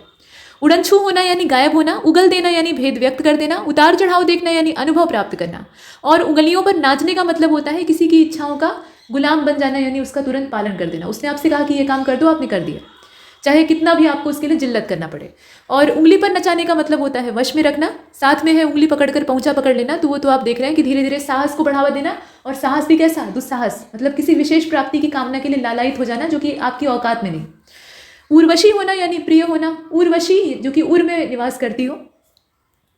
उड़नछू होना यानी गायब होना। उगल देना यानी भेद व्यक्त कर देना। उतार चढ़ाव देखना यानी अनुभव प्राप्त करना। और उंगलियों पर नाचने का मतलब होता है किसी की इच्छाओं का गुलाम बन जाना यानी उसका तुरंत पालन कर देना। उसने आपसे कहा कि ये काम कर दो, आपने कर दिया, चाहे कितना भी आपको उसके लिए जिल्लत करना पड़े। और उंगली पर नचाने का मतलब होता है वश में रखना। साथ में है उंगली पकड़कर पहुंचा पकड़ लेना, तो वो तो आप देख रहे हैं कि धीरे धीरे साहस को बढ़ावा देना। और साहस भी कैसा, दुस्साहस, मतलब किसी विशेष प्राप्ति की कामना के लिए लालायित हो जाना जो कि आपकी औकात में नहीं। उर्वशी होना यानी प्रिय होना। उर्वशी जो कि उर में निवास करती हो।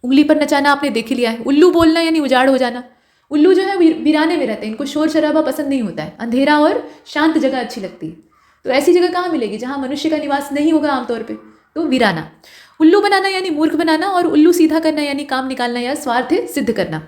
उंगली पर नचाना आपने देख लिया है। उल्लू बोलना यानी उजाड़ हो जाना। उल्लू जो है वीराने में रहते हैं, इनको शोर शराबा पसंद नहीं होता है, अंधेरा और शांत जगह अच्छी लगती है। तो ऐसी जगह कहाँ मिलेगी जहाँ मनुष्य का निवास नहीं होगा आमतौर पे, तो वीराना। उल्लू बनाना यानी मूर्ख बनाना। और उल्लू सीधा करना यानी काम निकालना या स्वार्थ सिद्ध करना।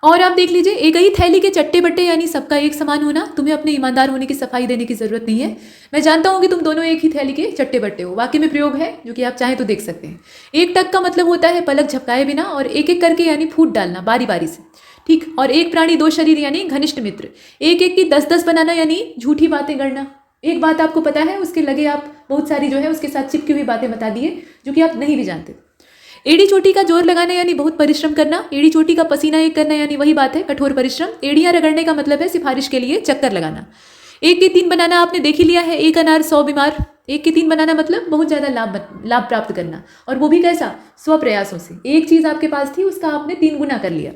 और आप देख लीजिए, एक ही थैली के चट्टे बट्टे यानी सबका एक समान होना। तुम्हें अपने ईमानदार होने की सफाई देने की जरूरत नहीं है। मैं जानता हूँ कि तुम दोनों एक ही थैली के चट्टे बट्टे हो। वाक्य में प्रयोग है जो कि आप चाहें तो देख सकते हैं। एक टक का मतलब होता है पलक झपकाए बिना। और एक एक करके यानी फूट डालना बारी बारी से, ठीक। और एक प्राणी दो शरीर यानी घनिष्ठ मित्र। एक एक की 10-10 बनाना यानी झूठी बातें गढ़ना। एक बात आपको पता है, उसके लगे आप बहुत सारी जो है उसके साथ चिपकी हुई बातें बता दिए जो कि आप नहीं भी जानते। एड़ी चोटी का जोर लगाना यानी बहुत परिश्रम करना। एड़ी चोटी का पसीना एक करना यानी वही बात है कठोर परिश्रम। एड़ियां रगड़ने का मतलब है सिफारिश के लिए चक्कर लगाना। 1 के 3 बनाना आपने देख ही लिया है। 1 अनार 100 बीमार। 1 के 3 बनाना मतलब बहुत ज़्यादा लाभ प्राप्त करना, और वो भी कैसा, स्वप्रयासों से। एक चीज़ आपके पास थी उसका आपने 3 गुना कर लिया।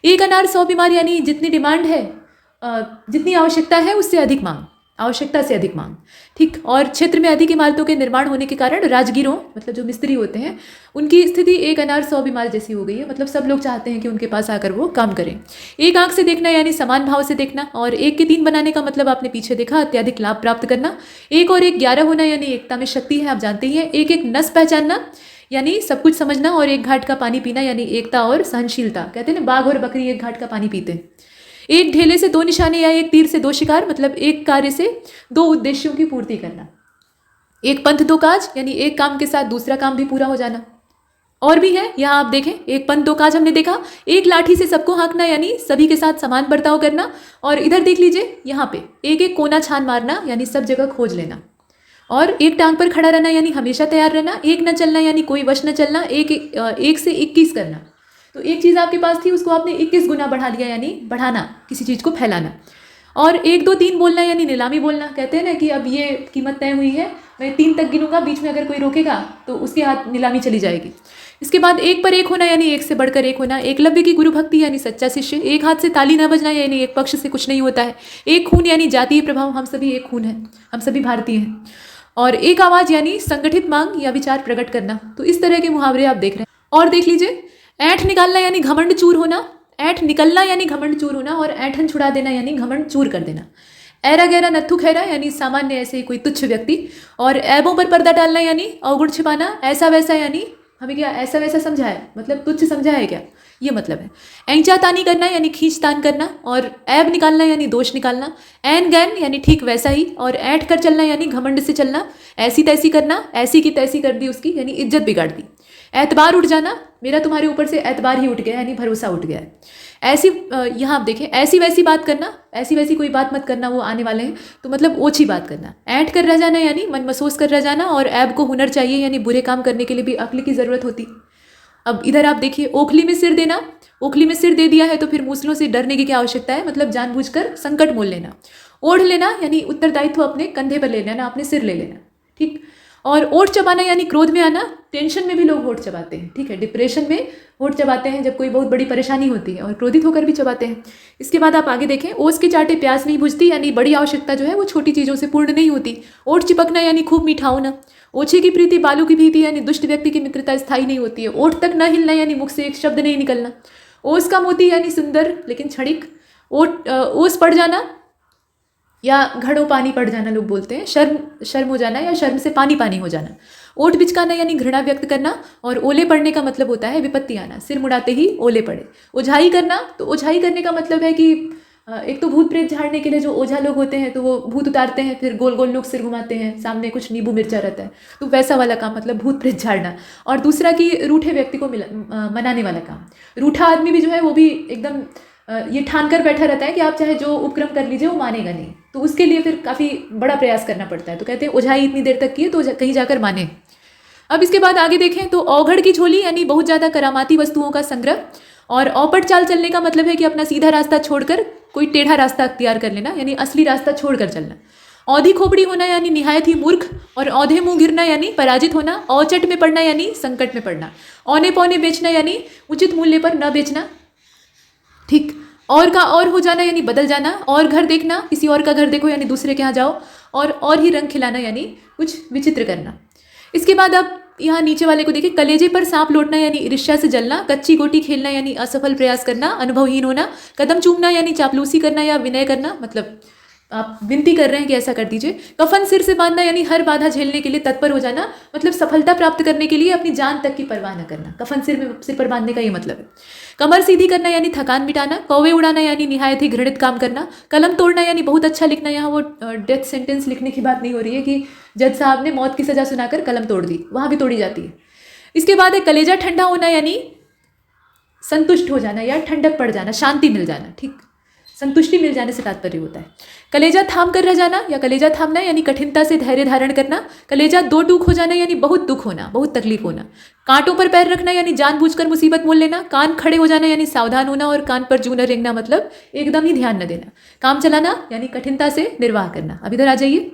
1 अनार 100 बीमार यानी जितनी डिमांड है, जितनी आवश्यकता है उससे अधिक मांग, आवश्यकता से अधिक मांग, ठीक। और क्षेत्र में अधिक इमारतों के निर्माण होने के कारण राजगीरों मतलब जो मिस्त्री होते हैं उनकी स्थिति 1 अनार 100 बीमार जैसी हो गई है। मतलब सब लोग चाहते हैं कि उनके पास आकर वो काम करें। 1 आंख से देखना यानी समान भाव से देखना। और 1 के 3 बनाने का मतलब आपने पीछे देखा, अत्यधिक लाभ प्राप्त करना। 1 और 1 11 होना यानी एकता में शक्ति है, आप जानते ही हैं। 1 एक नस पहचानना यानी सब कुछ समझना। और 1 घाट का पानी पीना यानी एकता और सहनशीलता। कहते हैं ना, बाघ और बकरी 1 घाट का पानी पीते हैं। 1 ढेले से 2 निशाने या 1 तीर से 2 शिकार, मतलब 1 कार्य से 2 उद्देश्यों की पूर्ति करना। 1 पंथ 2 काज यानी 1 काम के साथ दूसरा काम भी पूरा हो जाना। और भी है, यहाँ आप देखें, एक पंथ दो काज हमने देखा, एक लाठी से सबको हाँकना यानी सभी के साथ समान बर्ताव करना, और इधर देख लीजिए यहाँ पे एक एक कोना छान मारना यानी सब जगह खोज लेना, और एक टांग पर खड़ा रहना यानी हमेशा तैयार रहना, एक न चलना यानी कोई वश न चलना, एक से 21 करना। तो एक चीज़ आपके पास थी उसको आपने 21 गुना बढ़ा दिया यानी बढ़ाना, किसी चीज़ को फैलाना। और 1 2 3 बोलना यानी नीलामी बोलना। कहते हैं ना कि अब ये कीमत तय हुई है, मैं 3 तक गिनूंगा, बीच में अगर कोई रोकेगा तो उसके हाथ नीलामी चली जाएगी। इसके बाद एक पर एक होना यानी एक से बढ़कर एक होना। एकलव्य की गुरु भक्ति यानी सच्चा शिष्य। एक हाथ से ताली न बजना यानी एक पक्ष से कुछ नहीं होता है। एक खून यानी जातीय प्रभाव, हम सभी एक खून हैं, हम सभी भारतीय हैं। और एक आवाज़ यानी संगठित मांग या विचार प्रकट करना। तो इस तरह के मुहावरे आप देख रहे हैं। और देख लीजिए, ऐंठ निकालना यानी घमंड चूर होना, ऐंठ निकलना यानी घमंड चूर होना, और ऐंठन छुड़ा देना यानी घमंड चूर कर देना। ऐरा गहरा नत्थु खैरा यानी सामान्य ऐसे ही कोई तुच्छ व्यक्ति। और ऐबों पर पर्दा डालना यानी अवगुण छिपाना। ऐसा वैसा यानी हमें क्या ऐसा वैसा समझा है, मतलब तुच्छ समझा है क्या, ये मतलब है। ऐंचा तानी करना यानी खींच तान करना। और ऐब निकालना यानी दोष निकालना। ऐन गैन यानी ठीक वैसा ही। और ऐंठ कर चलना यानी घमंड से चलना। ऐसी तैसी करना, ऐसी की तैसी कर दी उसकी यानी इज्जत बिगाड़ दी। एतबार उठ जाना, मेरा तुम्हारे ऊपर से एतबार ही उठ गया यानी भरोसा उठ गया है। ऐसी यहाँ आप देखें, ऐसी वैसी बात करना, ऐसी वैसी कोई बात मत करना, वो आने वाले हैं, तो मतलब ओछी बात करना। ऐंठ कर रह जाना यानी मन महसूस कर रह जाना। और ऐब को हुनर चाहिए यानी बुरे काम करने के लिए भी अक्ल की ज़रूरत होती। अब इधर आप देखिए, ओखली में सिर देना। ओखली में सिर दे दिया है तो फिर मूसलों से डरने की क्या आवश्यकता है, मतलब जानबूझकर संकट मोल लेना। ओढ़ लेना यानी उत्तरदायित्व अपने कंधे पर ले लेना, अपने सिर ले लेना, ठीक। और ओठ चबाना यानी क्रोध में आना। टेंशन में भी लोग होठ चबाते हैं, ठीक है, डिप्रेशन में होठ चबाते हैं जब कोई बहुत बड़ी परेशानी होती है, और क्रोधित होकर भी चबाते हैं। इसके बाद आप आगे देखें, ओस के चाटे प्यास नहीं बुझती यानी बड़ी आवश्यकता जो है वो छोटी चीज़ों से पूर्ण नहीं होती। ओठ चिपकना यानी खूब मीठा होना। ओछे की प्रीति बालू की भीति यानी दुष्ट व्यक्ति की मित्रता स्थायी नहीं होती है। ओठ तक न हिलना यानी मुख से एक शब्द नहीं निकलना। ओस का मोती यानी सुंदर लेकिन क्षणिक। ओस पड़ जाना या घड़ों पानी पड़ जाना लोग बोलते हैं, शर्म हो जाना या शर्म से पानी पानी हो जाना। ओठ बिचकाना यानी घृणा व्यक्त करना। और ओले पड़ने का मतलब होता है विपत्ति आना, सिर मुड़ाते ही ओले पड़े। ओझाई करना, तो ओझाई करने का मतलब है कि एक तो भूत प्रेत झाड़ने के लिए जो ओझा लोग होते हैं तो वो भूत उतारते हैं, फिर गोल गोल लोग सिर घुमाते हैं, सामने कुछ नींबू मिर्चा रहता है, तो वैसा वाला काम, मतलब भूत प्रेत झाड़ना। और दूसरा कि रूठे व्यक्ति को मनाने वाला काम। रूठा आदमी भी जो है वो भी एकदम ये ठान कर बैठा रहता है कि आप चाहे जो उपक्रम कर लीजिए वो मानेगा नहीं, तो उसके लिए फिर काफ़ी बड़ा प्रयास करना पड़ता है। तो कहते हैं ओझाई इतनी देर तक की है तो कहीं जाकर माने। अब इसके बाद आगे देखें तो औघड़ की झोली यानी बहुत ज़्यादा करामाती वस्तुओं का संग्रह। और औपट चाल चलने का मतलब है कि अपना सीधा रास्ता छोड़कर कोई टेढ़ा रास्ता अख्तियार कर लेना, यानी असली रास्ता छोड़कर चलना। औधी खोपड़ी होना यानी निहायत ही मूर्ख। और औधे मुंह गिरना यानी पराजित होना। औचट में पड़ना यानी संकट में पड़ना। औने पौने बेचना यानी उचित मूल्य पर न बेचना, ठीक। और का और हो जाना यानी बदल जाना। और घर देखना, किसी और का घर देखो यानी दूसरे के यहाँ जाओ। और ही रंग खिलाना यानी कुछ विचित्र करना। इसके बाद आप यहाँ नीचे वाले को देखिए, कलेजे पर सांप लौटना यानी ईर्ष्या से जलना। कच्ची गोटी खेलना यानी असफल प्रयास करना, अनुभवहीन होना। कदम चूमना यानी चापलूसी करना या विनय करना, मतलब आप विनती कर रहे हैं कि ऐसा कर दीजिए। कफन सिर से बांधना यानी हर बाधा झेलने के लिए तत्पर हो जाना, मतलब सफलता प्राप्त करने के लिए अपनी जान तक की परवाह न करना। कफन सिर पर बांधने का ये मतलब है। कमर सीधी करना यानी थकान मिटाना। कौवे उड़ाना यानी निहायत ही घृणित काम करना। कलम तोड़ना यानी बहुत अच्छा लिखना। यहाँ वो डेथ सेंटेंस लिखने की बात नहीं हो रही है कि जज साहब ने मौत की सजा सुनाकर कलम तोड़ दी, वहाँ भी तोड़ी जाती है। इसके बाद है कलेजा ठंडा होना यानी संतुष्ट हो जाना या ठंडक पड़ जाना, शांति मिल जाना, ठीक। संतुष्टि मिल जाने से तात्पर्य होता है। कलेजा थाम कर रह जाना या कलेजा थामना यानी कठिनता से धैर्य धारण करना। कलेजा दो टूक हो जाना यानी बहुत दुख होना, बहुत तकलीफ होना। कांटों पर पैर रखना यानी जानबूझकर मुसीबत मोल लेना। कान खड़े हो जाना यानी सावधान होना। और कान पर जू न रेंगना मतलब एकदम ही ध्यान न देना। काम चलाना यानी कठिनता से निर्वाह करना। अब इधर आ जाइए,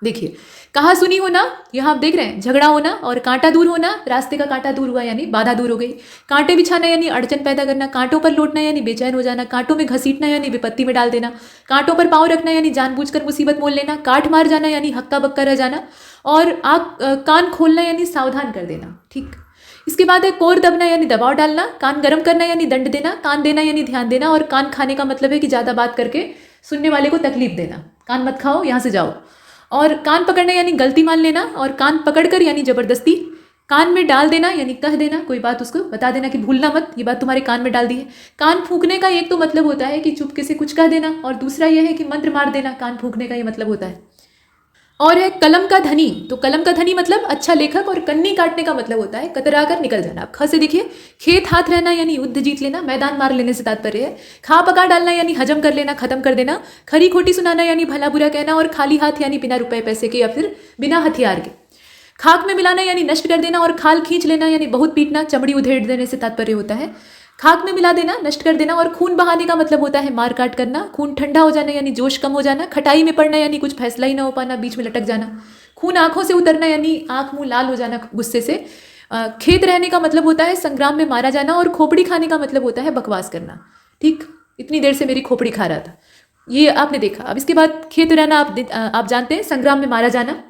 देखिए कहा सुनी होना, यहाँ आप देख रहे हैं, झगड़ा होना। और कांटा दूर होना, रास्ते का कांटा दूर हुआ यानी बाधा दूर हो गई। कांटे बिछाना यानी अड़चन पैदा करना। कांटों पर लौटना यानी बेचैन हो जाना। कांटों में घसीटना यानी विपत्ति में डाल देना। कांटों पर पाँव रखना यानी जानबूझकर मुसीबत मोल लेना। काट मार जाना यानी हक्का बक्का रह जाना। और कान खोलना यानी सावधान कर देना, ठीक। इसके बाद है कोर दबना यानी दबाव डालना। कान गर्म करना यानी दंड देना। कान देना यानी ध्यान देना। और कान खाने का मतलब है कि ज़्यादा बात करके सुनने वाले को तकलीफ देना। कान मत खाओ, यहाँ से जाओ। और कान पकड़ना यानी गलती मान लेना। और कान पकड़कर यानी जबरदस्ती। कान में डाल देना यानी कह देना, कोई बात उसको बता देना कि भूलना मत, ये बात तुम्हारे कान में डाल दी है। कान फूंकने का एक तो मतलब होता है कि चुपके से कुछ कह देना, और दूसरा यह है कि मंत्र मार देना। कान फूंकने का ये मतलब होता है। और है कलम का धनी। तो कलम का धनी मतलब अच्छा लेखक, और कन्नी काटने का मतलब होता है कतरा कर निकल जाना। अब ख से देखिए, खेत हाथ रहना यानी युद्ध जीत लेना, मैदान मार लेने से तात्पर्य है। खा पका डालना यानी हजम कर लेना, खत्म कर देना। खरी खोटी सुनाना यानी भला बुरा कहना, और खाली हाथ यानी बिना रुपए पैसे के या फिर बिना हथियार के। खाक में मिलाना यानी नष्ट कर देना, और खाल खींच लेना यानी बहुत पीटना, चमड़ी उधेड़ देने से तात्पर्य होता है। खाक में मिला देना, नष्ट कर देना। और खून बहाने का मतलब होता है मार काट करना। खून ठंडा हो जाना यानी जोश कम हो जाना। खटाई में पड़ना यानी कुछ फैसला ही ना हो पाना, बीच में लटक जाना। खून आंखों से उतरना यानी आंख मुंह लाल हो जाना गुस्से से। खेत रहने का मतलब होता है संग्राम में मारा जाना। और खोपड़ी खाने का मतलब होता है बकवास करना। ठीक, इतनी देर से मेरी खोपड़ी खा रहा था, ये आपने देखा। अब इसके बाद खेत रहना आप जानते हैं, संग्राम में मारा जाना।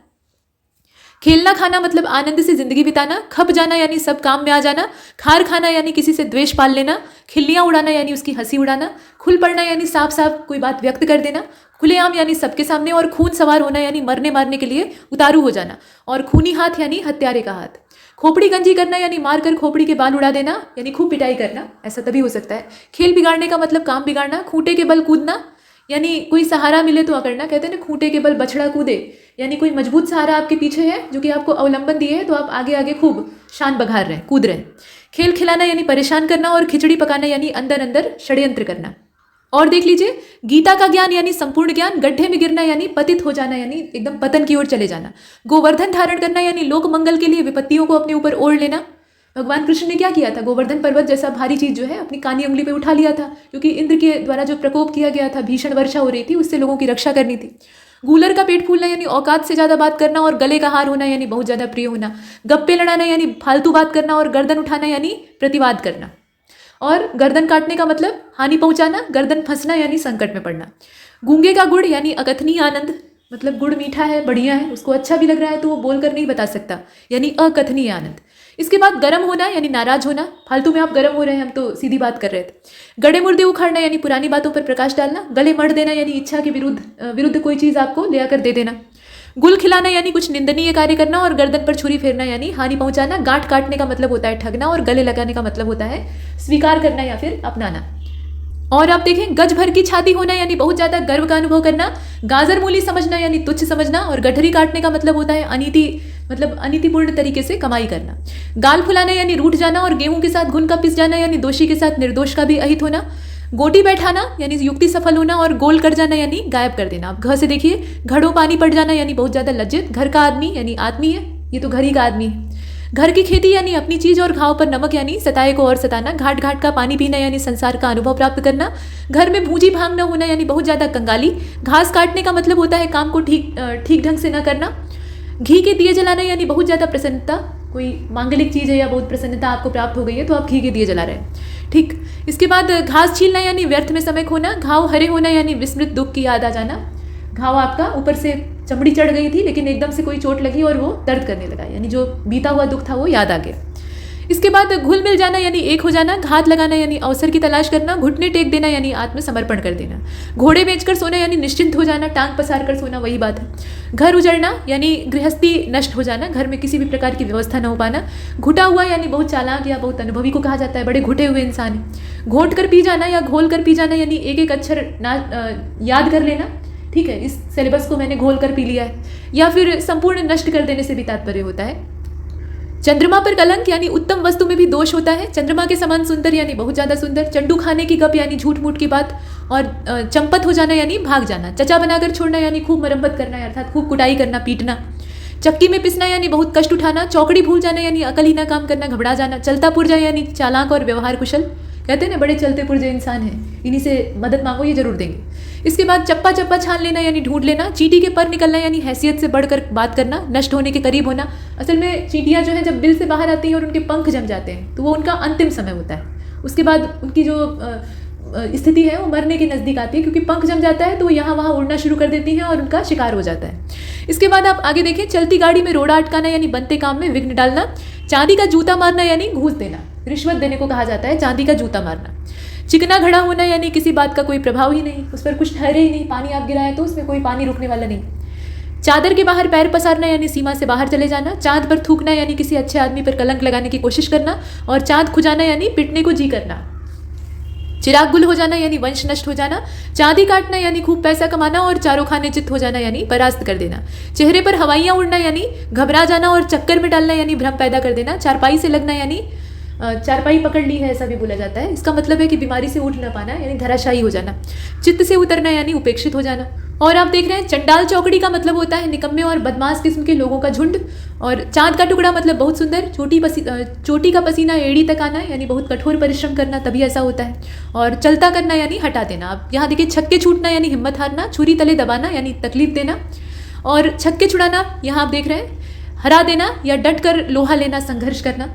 खेलना खाना मतलब आनंद से जिंदगी बिताना। खप जाना यानी सब काम में आ जाना। खार खाना यानी किसी से द्वेष पाल लेना। खिल्लियाँ उड़ाना यानी उसकी हंसी उड़ाना। खुल पड़ना यानी साफ साफ कोई बात व्यक्त कर देना। खुलेआम यानी सबके सामने। और खून सवार होना यानी मरने मारने के लिए उतारू हो जाना। और खूनी हाथ यानी हत्यारे का हाथ। खोपड़ी गंजी करना यानी मार कर खोपड़ी के बाल उड़ा देना, यानी खूब पिटाई करना, ऐसा तभी हो सकता है। खेल बिगाड़ने का मतलब काम बिगाड़ना। खूंटे के बल कूदना यानी कोई सहारा मिले तो अकड़ना। कहते हैं ना, खूंटे के बल बछड़ा कूदे, यानी कोई मजबूत सहारा आपके पीछे है जो कि आपको अवलंबन दिए है, तो आप आगे आगे खूब शान बघार रहे हैं, कूद रहे हैं। खेल खिलाना यानी परेशान करना। और खिचड़ी पकाना यानी अंदर अंदर षड्यंत्र करना। और देख लीजिए, गीता का ज्ञान यानी संपूर्ण ज्ञान। गड्ढे में गिरना यानी पतित हो जाना, यानी एकदम पतन की ओर चले जाना। गोवर्धन धारण करना यानी लोक मंगल के लिए विपत्तियों को अपने ऊपर ओढ़ लेना। भगवान कृष्ण ने क्या किया था, गोवर्धन पर्वत जैसा भारी चीज जो है अपनी कानी उंगली पे उठा लिया था, क्योंकि इंद्र के द्वारा जो प्रकोप किया गया था, भीषण वर्षा हो रही थी, उससे लोगों की रक्षा करनी थी। गूलर का पेट फूलना यानी औकात से ज्यादा बात करना। और गले का हार होना यानी बहुत ज्यादा प्रिय होना। गप्पे लड़ाना यानी फालतू बात करना। और गर्दन उठाना यानी प्रतिवाद करना। और गर्दन काटने का मतलब हानि पहुंचाना। गर्दन फंसना यानी संकट में पड़ना। गूंगे का गुड़ यानी अकथनीय आनंद, मतलब गुड़ मीठा है, बढ़िया है, उसको अच्छा भी लग रहा है तो वो बोलकर नहीं बता सकता, यानी अकथनीय आनंद। इसके बाद गर्म होना यानी नाराज होना। फालतू में आप गर्म हो रहे हैं, हम तो सीधी बात कर रहे थे। गड़े मुर्दे उखाड़ना यानी पुरानी बातों पर प्रकाश डालना। गले मढ़ देना यानी इच्छा के विरुद्ध कोई चीज़ आपको ले आकर दे देना। गुल खिलाना यानी कुछ निंदनीय कार्य करना। और गर्दन पर छुरी फेरना यानी हानि पहुंचाना। गांठ काटने का मतलब होता है ठगना। और गले लगाने का मतलब होता है स्वीकार करना या फिर अपनाना। और आप देखें, गज भर की छाती होना यानी बहुत ज्यादा गर्व का अनुभव करना। गाजर मूली समझना यानी तुच्छ समझना। और गठरी काटने का मतलब होता है अनीतिपूर्ण तरीके से कमाई करना। गाल फुलाना यानी रूठ जाना। और गेहूं के साथ घुन का पिस जाना यानी दोषी के साथ निर्दोष का भी अहित होना। गोटी बैठाना यानी युक्ति सफल होना। और गोल कर जाना यानी गायब कर देना। अब घर से देखिए, घड़ों पानी पड़ जाना यानी बहुत ज्यादा लज्जित। घर का आदमी यानी आदमी है, ये तो घर ही का आदमी है। घर की खेती यानी अपनी चीज। और घाव पर नमक यानी सताए को और सताना। घाट घाट का पानी पीना यानी संसार का अनुभव प्राप्त करना। घर में भूजी भांग न होना यानी बहुत ज्यादा कंगाली। घास काटने का मतलब होता है काम को ठीक ढंग से न करना। घी के दिए जलाना यानी बहुत ज्यादा प्रसन्नता, कोई मांगलिक चीज है या बहुत प्रसन्नता आपको प्राप्त हो गई है तो आप घी के दिए जला रहे हैं। ठीक, इसके बाद घास छीलना यानी व्यर्थ में समय खोना। घाव हरे होना यानी विस्मृत दुख की याद आ जाना। घाव आपका ऊपर से चमड़ी चढ़ गई थी, लेकिन एकदम से कोई चोट लगी और वो दर्द करने लगा, यानी जो बीता हुआ दुख था वो याद आ गया। इसके बाद घुल मिल जाना यानी एक हो जाना। घात लगाना यानी अवसर की तलाश करना। घुटने टेक देना यानी आत्मसमर्पण कर देना। घोड़े बेचकर सोना यानी निश्चिंत हो जाना। टांग पसार कर सोना, वही बात है। घर उजड़ना यानी गृहस्थी नष्ट हो जाना। घर में किसी भी प्रकार की व्यवस्था न हो पाना। घुटा हुआ यानी बहुत चालाक या बहुत अनुभवी को कहा जाता है, बड़े घुटे हुए इंसान है। घोट कर पी जाना या घोल कर पी जाना यानी एक एक अक्षर याद कर लेना। ठीक है, इस सिलेबस को मैंने घोल कर पी लिया है। या फिर संपूर्ण नष्ट कर देने से भी तात्पर्य होता है। चंद्रमा पर कलंक यानी उत्तम वस्तु में भी दोष होता है। चंद्रमा के समान सुंदर यानी बहुत ज्यादा सुंदर। चंडू खाने की गप यानी झूठ मूठ की बात। और चंपत हो जाना यानी भाग जाना। चचा बनाकर छोड़ना यानी खूब मरम्मत करना, अर्थात खूब कुटाई करना, पीटना। चक्की में पिसना यानी बहुत कष्ट उठाना। चौकड़ी भूल जाना यानी अकल ही ना काम करना, घबरा जाना। चलता पुरजा यानी चालाक और व्यवहार कुशल। कहते हैं ना, बड़े चलते पुरजे इंसान हैं, इन्हीं से मदद मांगो, ये जरूर देंगे। इसके बाद चप्पा चप्पा छान लेना यानी ढूंढ लेना। चींटी के पर निकलना यानी हैसियत से बढ़कर बात करना, नष्ट होने के करीब होना। असल में चींटियाँ जो हैं जब बिल से बाहर आती हैं और उनके पंख जम जाते हैं तो वो उनका अंतिम समय होता है। उसके बाद उनकी जो स्थिति है वो मरने के नज़दीक आती है, क्योंकि पंख जम जाता है तो वो यहाँ वहाँ उड़ना शुरू कर देती हैं और उनका शिकार हो जाता है। इसके बाद आप आगे देखें, चलती गाड़ी में रोड़ा अटकाना यानी बनते काम में विघ्न डालना। चांदी का जूता मारना यानी घूस देना, रिश्वत देने को कहा जाता है चांदी का जूता मारना। चिकना घड़ा होना यानी किसी बात का कोई प्रभाव ही नहीं, उस पर कुछ ठहरे ही नहीं। पानी आप गिराए तो उसमें कोई पानी रुकने वाला नहीं। चादर के बाहर पैर पसारना यानी सीमा से बाहर चले जाना। चांद पर थूकना यानी किसी अच्छे आदमी पर कलंक लगाने की कोशिश करना। और चांद खुजाना यानी पिटने को जी करना। चिराग गुल हो जाना यानी वंश नष्ट हो जाना, चांदी काटना यानी खूब पैसा कमाना और चारों खाने चित्त हो जाना यानी परास्त कर देना, चेहरे पर हवाइयां उड़ना यानी घबरा जाना और चक्कर में डालना यानी भ्रम पैदा कर देना, चारपाई से लगना यानी चारपाई पकड़ ली है ऐसा भी बोला जाता है। इसका मतलब है कि बीमारी से उठ न पाना यानी धराशायी हो जाना, चित्त से उतरना यानी उपेक्षित हो जाना। और आप देख रहे हैं चंडाल चौकड़ी का मतलब होता है निकम्मे और बदमाश किस्म के लोगों का झुंड, और चांद का टुकड़ा मतलब बहुत सुंदर, चोटी का पसीना एड़ी तक आना यानी बहुत कठोर परिश्रम करना तभी ऐसा होता है, और चलता करना यानी हटा देना। आप यहाँ देखिए छक्के छूटना यानी हिम्मत हारना, छुरी तले दबाना यानी तकलीफ देना, और छक्के छुड़ाना यहाँ आप देख रहे हैं हरा देना या डट कर लोहा लेना, संघर्ष करना।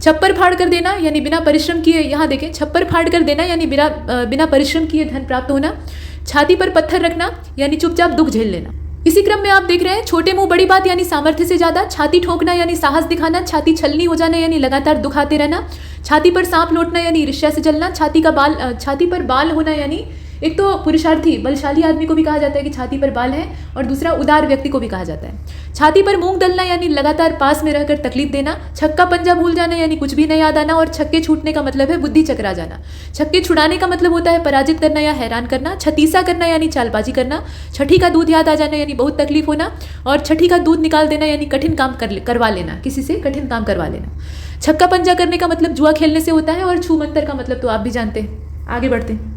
छप्पर फाड़ कर देना यानी बिना परिश्रम किए, यहाँ देखें छप्पर फाड़ कर देना यानी बिना परिश्रम किए धन प्राप्त होना। छाती पर पत्थर रखना यानी चुपचाप दुख झेल लेना। इसी क्रम में आप देख रहे हैं छोटे मुंह बड़ी बात यानी सामर्थ्य से ज्यादा, छाती ठोकना यानी साहस दिखाना, छाती छलनी हो जाना यानी लगातार दुख आते रहना, छाती पर सांप लौटना यानी ईर्ष्या से जलना, छाती पर बाल होना यानी एक तो पुरुषार्थी बलशाली आदमी को भी कहा जाता है कि छाती पर बाल है, और दूसरा उदार व्यक्ति को भी कहा जाता है। छाती पर मूंग दलना यानी लगातार पास में रहकर तकलीफ देना, छक्का पंजा भूल जाना यानी कुछ भी नहीं याद आना, और छक्के छूटने का मतलब है बुद्धि चकरा जाना। छक्के छुड़ाने का मतलब होता है पराजित करना या हैरान करना, छतीसा करना यानी चालबाजी करना, छठी का दूध याद आ जाना यानी बहुत तकलीफ होना, और छठी का दूध निकाल देना यानी कठिन काम करवा लेना, किसी से कठिन काम करवा लेना। छक्का पंजा करने का मतलब जुआ खेलने से होता है, और छू मंतर का मतलब तो आप भी जानते हैं। आगे बढ़ते हैं।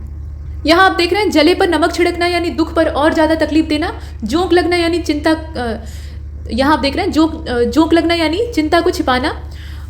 यहाँ आप देख रहे हैं जले पर नमक छिड़कना यानी दुख पर और ज़्यादा तकलीफ देना, जोंक लगना यानी चिंता, यहाँ आप देख रहे हैं जोंक लगना यानी चिंता को छिपाना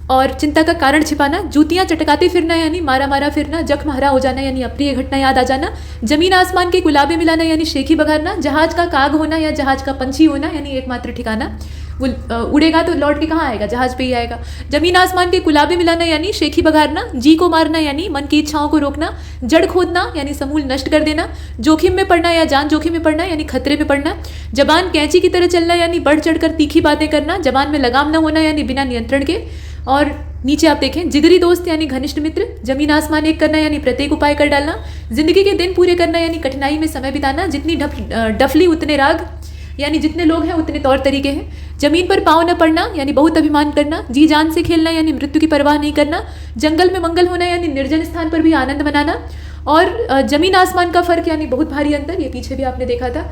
और चिंता का कारण छिपाना, जूतियाँ चटकाते फिरना यानी मारा मारा फिरना, जख्म हरा हो जाना यानी अप्रिय घटना याद आ जाना, जमीन आसमान के गुलाबे मिलाना यानी शेखी बघारना, जहाज का काग होना या जहाज का पंछी होना यानी एकमात्र ठिकाना, वो उड़ेगा तो लौट के कहाँ आएगा, जहाज पे ही आएगा। जमीन आसमान के गुलाबे मिलाना यानी शेखी बघारना, जी को मारना यानी मन की इच्छाओं को रोकना, जड़ खोदना यानी समूल नष्ट कर देना, जोखिम में पड़ना या जान जोखिम में पड़ना यानी खतरे में पड़ना, जबान कैंची की तरह चलना यानी बढ़ चढ़कर तीखी बातें करना, जबान में लगाम न होना यानी बिना नियंत्रण के। और नीचे आप देखें जिगरी दोस्त यानी घनिष्ठ मित्र, जमीन आसमान एक करना यानी प्रत्येक उपाय कर डालना, जिंदगी के दिन पूरे करना यानी कठिनाई में समय बिताना, जितनी डफली उतने राग यानी जितने लोग हैं उतने तौर तरीके हैं, जमीन पर पाँव न पड़ना यानी बहुत अभिमान करना, जी जान से खेलना यानी मृत्यु की परवाह नहीं करना, जंगल में मंगल होना यानी निर्जन स्थान पर भी आनंद मनाना, और जमीन आसमान का फर्क यानी बहुत भारी अंतर, ये पीछे भी आपने देखा था।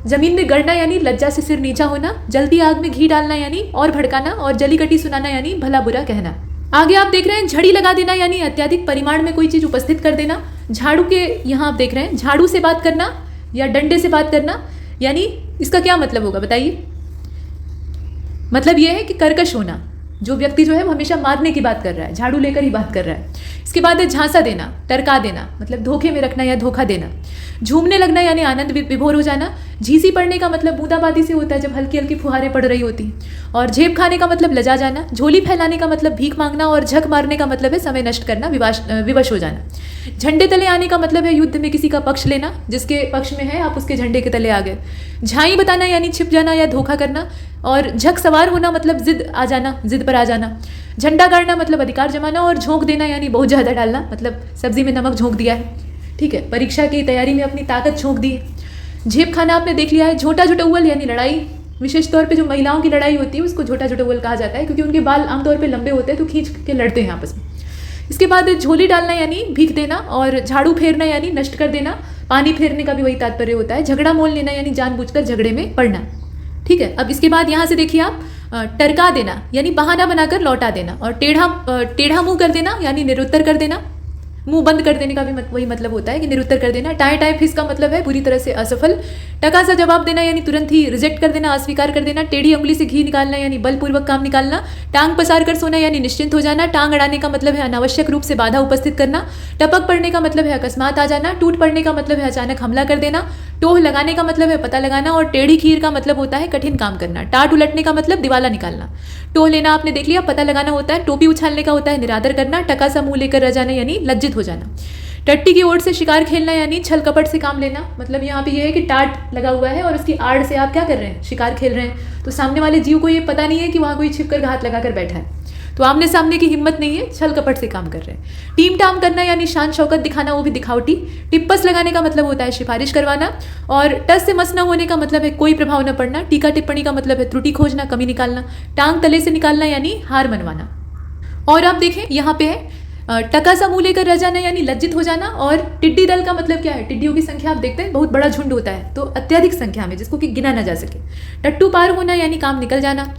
जमीन में गड़ना यानी लज्जा से सिर नीचा होना, जलती आग में घी डालना यानी और भड़काना, और जली कटी सुनाना यानी भला बुरा कहना। आगे आप देख रहे हैं झड़ी लगा देना यानी अत्यधिक परिमाण में कोई चीज़ उपस्थित कर देना, झाड़ू के यहाँ आप देख रहे हैं झाड़ू से बात करना या डंडे से बात करना, यानी इसका क्या मतलब होगा बताइए। मतलब यह है कि कर्कश होना, जो व्यक्ति जो है वो हमेशा मारने की बात कर रहा है, झाड़ू लेकर ही बात कर रहा है। इसके बाद है झांसा देना, टरका देना, मतलब धोखे में रखना या धोखा देना। झूमने लगना यानी आनंद विभोर हो जाना। झीसी पड़ने का मतलब बूंदाबांदी से होता है, जब हल्की हल्की फुहारें पड़ रही होती। और झेप खाने का मतलब लजा जाना। झोली फैलाने का मतलब भीख मांगना, और झक मारने का मतलब है समय नष्ट करना, विवश हो जाना। झंडे तले आने का मतलब है युद्ध में किसी का पक्ष लेना, जिसके पक्ष में है आप उसके झंडे के तले आ गए। झाई बताना यानी छिप जाना या धोखा करना। और झक सवार होना मतलब जिद पर आ जाना। झंडा गाड़ना मतलब अधिकार जमाना। और झोंक देना यानी बहुत ज़्यादा डालना, मतलब सब्जी में नमक झोंक दिया है, ठीक है, परीक्षा की तैयारी में अपनी ताकत झोंक दी है। झेप खाना आपने देख लिया है। झोटा झुटौवल यानी लड़ाई, विशेष तौर पे जो महिलाओं की लड़ाई होती है उसको झोटा झुटौवल कहा जाता है, क्योंकि उनके बाल आमतौर पे लंबे होते हैं तो खींच के लड़ते हैं आपस में। इसके बाद झोली डालना यानी भीख देना। और झाड़ू फेरना यानी नष्ट कर देना। पानी फेरने का भी वही तात्पर्य होता है। झगड़ा मोल लेना यानी जानबूझकर झगड़े में पड़ना, ठीक है। अब इसके बाद यहाँ से देखिए आप, टरका देना यानी बहाना बनाकर लौटा देना। और टेढ़ा मुंह कर देना यानी निरुत्तर कर देना। मुंह बंद कर देने का भी वही मतलब होता है कि निरुत्तर कर देना। टाए टाए फिस का मतलब है बुरी तरह से असफल। टका सा जवाब देना यानी तुरंत ही रिजेक्ट कर देना, अस्वीकार कर देना। टेढ़ी उंगली से घी निकालना यानी बलपूर्वक काम निकालना। टांग पसार कर सोना यानी निश्चिंत हो जाना। टांग अड़ाने का मतलब है अनावश्यक रूप से बाधा उपस्थित करना। टपक पड़ने का मतलब है अकस्मात आ जाना। टूट पड़ने का मतलब है अचानक हमला कर देना। टोह लगाने का मतलब है पता लगाना। और टेढ़ी खीर का मतलब होता है कठिन काम करना। टाट उलटने का मतलब दिवाला निकालना। टोह लेना आपने देख लिया, पता लगाना होता है। टोपी उछालने का होता है निरादर करना। टका सा मुंह लेकर रह जाना यानी लज्जित हो जाना। टट्टी की ओर से शिकार खेलना यानी छल कपट से काम लेना। मतलब यहाँ पे ये है कि टाट लगा हुआ है और उसकी आड़ से आप क्या कर रहे हैं, शिकार खेल रहे हैं। तो सामने वाले जीव को ये पता नहीं है कि वहाँ कोई छिपकर घात लगाकर बैठा है, तो आमने सामने की हिम्मत नहीं है, छल कपट से काम कर रहे हैं। टीम टाम करना यानी शान शौकत दिखाना, वो भी दिखावटी। टिप्पस लगाने का मतलब होता है सिफारिश करवाना। और टस से मस न होने का मतलब है कोई प्रभाव न पड़ना। टीका टिप्पणी का मतलब है त्रुटि खोजना, कमी निकालना। टांग तले से निकालना यानी हार मनवाना। और आप देखें यहाँ पे है टका सा मुंह लेकर रह जाना यानी लज्जित हो जाना। और टिड्डी दल का मतलब क्या है? टिड्डियों की संख्या आप देखते हैं बहुत बड़ा झुंड होता है, तो अत्यधिक संख्या में जिसको कि गिना ना जा सके। टट्टू पार होना यानी काम निकल जाना।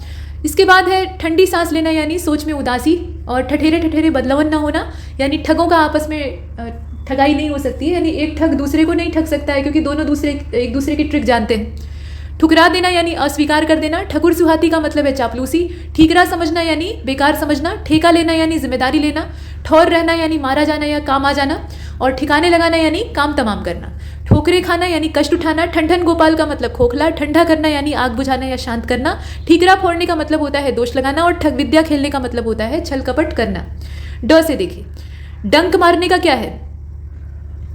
इसके बाद है ठंडी सांस लेना यानी सोच में उदासी। और ठठेरे ठठेरे बदलवन ना होना यानी ठगों का आपस में ठगाई नहीं हो सकती है, यानी एक ठग दूसरे को नहीं ठग सकता है क्योंकि दोनों एक दूसरे की ट्रिक जानते हैं। ठुकरा देना यानी अस्वीकार कर देना। ठकुर सुहाती का मतलब है चापलूसी। ठीकरा समझना यानी बेकार समझना। ठेका लेना यानी जिम्मेदारी लेना। ठौर रहना यानी मारा जाना या काम आ जाना। और ठिकाने लगाना यानी काम तमाम करना। ठोकरे खाना यानी कष्ट उठाना। ठंडन गोपाल का मतलब खोखला। ठंडा करना यानी आग बुझाना या शांत करना। ठीकरा फोड़ने का मतलब होता है दोष लगाना। और ठग विद्या खेलने का मतलब होता है छल कपट करना। ड से देखिए, डंक मारने का क्या है?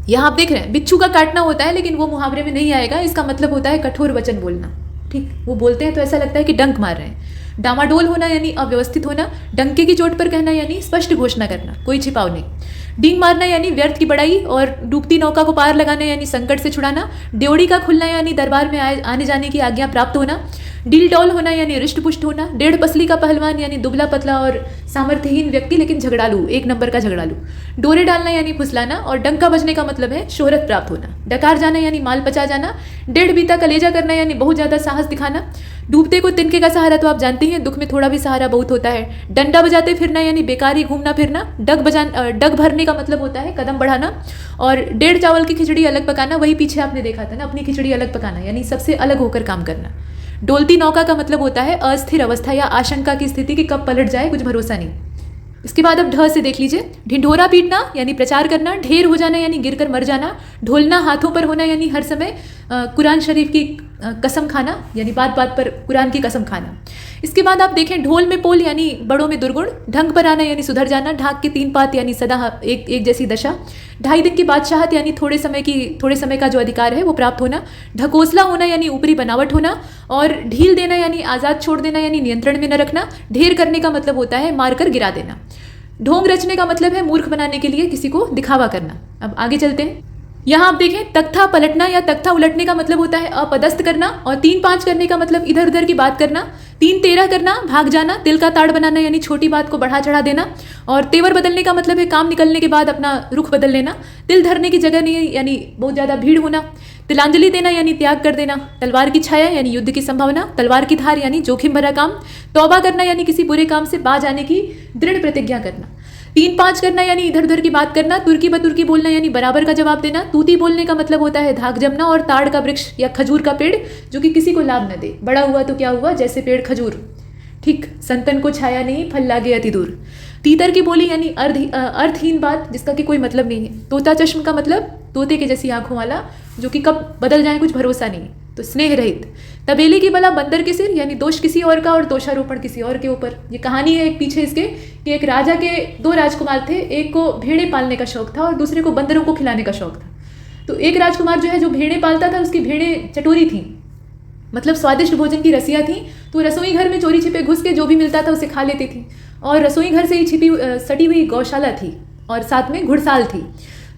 यहाँ आप देख रहे हैं बिच्छू का काटना होता है, लेकिन वो मुहावरे में नहीं आएगा। इसका मतलब होता है कठोर वचन बोलना। ठीक, वो बोलते हैं तो ऐसा लगता है कि डंक मार रहे हैं। डामाडोल होना यानी अव्यवस्थित होना। डंके की चोट पर कहना यानी स्पष्ट घोषणा करना, कोई छिपाव नहीं। डींग मारना यानी व्यर्थ की बड़ाई। और डूबती नौका को पार लगाना यानी संकट से छुड़ाना। ड्योड़ी का खुलना यानी दरबार में आने जाने की आज्ञा प्राप्त होना। डील डॉल होना यानी रिष्ट पुष्ट होना। डेढ़ पसली का पहलवान यानी दुबला पतला और सामर्थ्यहीन व्यक्ति लेकिन झगड़ालू, एक नंबर का झगड़ालू। डोरे डालना यानी फुसलाना। और डंका बजने का मतलब है शोहरत प्राप्त होना। डकार जाना यानी माल पचा जाना। डेढ़ बीता कलेजा करना यानी बहुत ज़्यादा साहस दिखाना। डूबते को तिनके का सहारा तो आप जानते हैं, दुख में थोड़ा भी सहारा बहुत होता है। डंडा बजाते फिरना यानी बेकारी घूमना फिरना। डग भरने का मतलब होता है कदम बढ़ाना। और डेढ़ चावल की खिचड़ी अलग पकाना, वही पीछे आपने देखा था ना, अपनी खिचड़ी अलग पकाना यानी सबसे अलग होकर काम करना। डोलती नौका का मतलब होता है अस्थिर अवस्था या आशंका की स्थिति कि कब पलट जाए, कुछ भरोसा नहीं। इसके बाद अब ढ से देख लीजिए, ढिंढोरा पीटना यानी प्रचार करना। ढेर हो जाना यानी गिरकर मर जाना। ढोलना हाथों पर होना यानी हर समय कुरान शरीफ की कसम खाना, यानी बात बात पर कुरान की कसम खाना। इसके बाद आप देखें ढोल में पोल यानी बड़ों में दुर्गुण। ढंग पर आना यानी सुधर जाना। ढाक के तीन पात यानी सदा एक जैसी दशा। ढाई दिन की बादशाहत यानी थोड़े समय का जो अधिकार है वो प्राप्त होना। ढकोसला होना यानी ऊपरी बनावट होना। और ढील देना यानी आज़ाद छोड़ देना यानी नियंत्रण में न रखना। ढेर करने का मतलब होता है मारकर गिरा देना। ढोंग रचने का मतलब है मूर्ख बनाने के लिए किसी को दिखावा करना। अब आगे चलते हैं। यहाँ आप देखें तख्ता पलटना या तख्ता उलटने का मतलब होता है अपदस्थ करना। और 3-5 करने का मतलब इधर उधर की बात करना। 3-13 करना भाग जाना। तिल का ताड़ बनाना यानी छोटी बात को बढ़ा चढ़ा देना। और तेवर बदलने का मतलब है काम निकलने के बाद अपना रुख बदल लेना। तिल धरने की जगह नहीं यानी बहुत ज़्यादा भीड़ होना। तिलांजलि देना यानी त्याग कर देना। तलवार की छाया यानी युद्ध की संभावना। तलवार की धार यानी जोखिम भरा काम। तौबा करना यानी किसी बुरे काम से बाज आने की दृढ़ प्रतिज्ञा करना। 3-5 करना यानी इधर उधर की बात करना। तुर्की बतुर्की बोलना यानी बराबर का जवाब देना। तूती बोलने का मतलब होता है धाक जमना। और ताड़ का वृक्ष या खजूर का पेड़ जो कि किसी को लाभ न दे, बड़ा हुआ तो क्या हुआ, जैसे पेड़ खजूर। ठीक, संतन को छाया नहीं फल लागे अति दूर। तीतर की बोली यानी अर्थहीन बात जिसका कि कोई मतलब नहीं है। तोता चश्म का मतलब तोते के जैसी आंखों वाला जो कि कब बदल जाए कुछ भरोसा नहीं। तो स्नेह रहित। तबेले की बला बंदर के सिर यानी दोष किसी और का और दोषारोपण किसी और के ऊपर। ये कहानी है एक पीछे इसके कि एक राजा के 2 राजकुमार थे। एक को भेड़े पालने का शौक था और दूसरे को बंदरों को खिलाने का शौक था। तो एक राजकुमार जो है जो भेड़े पालता था उसकी भेड़ें चटोरी थी, मतलब स्वादिष्ट भोजन की रसिया थी। तो रसोई घर में चोरी छिपे घुस के जो भी मिलता था उसे खा लेती थी। और रसोई घर से ही सटी हुई गौशाला थी और साथ में घुड़साल थी।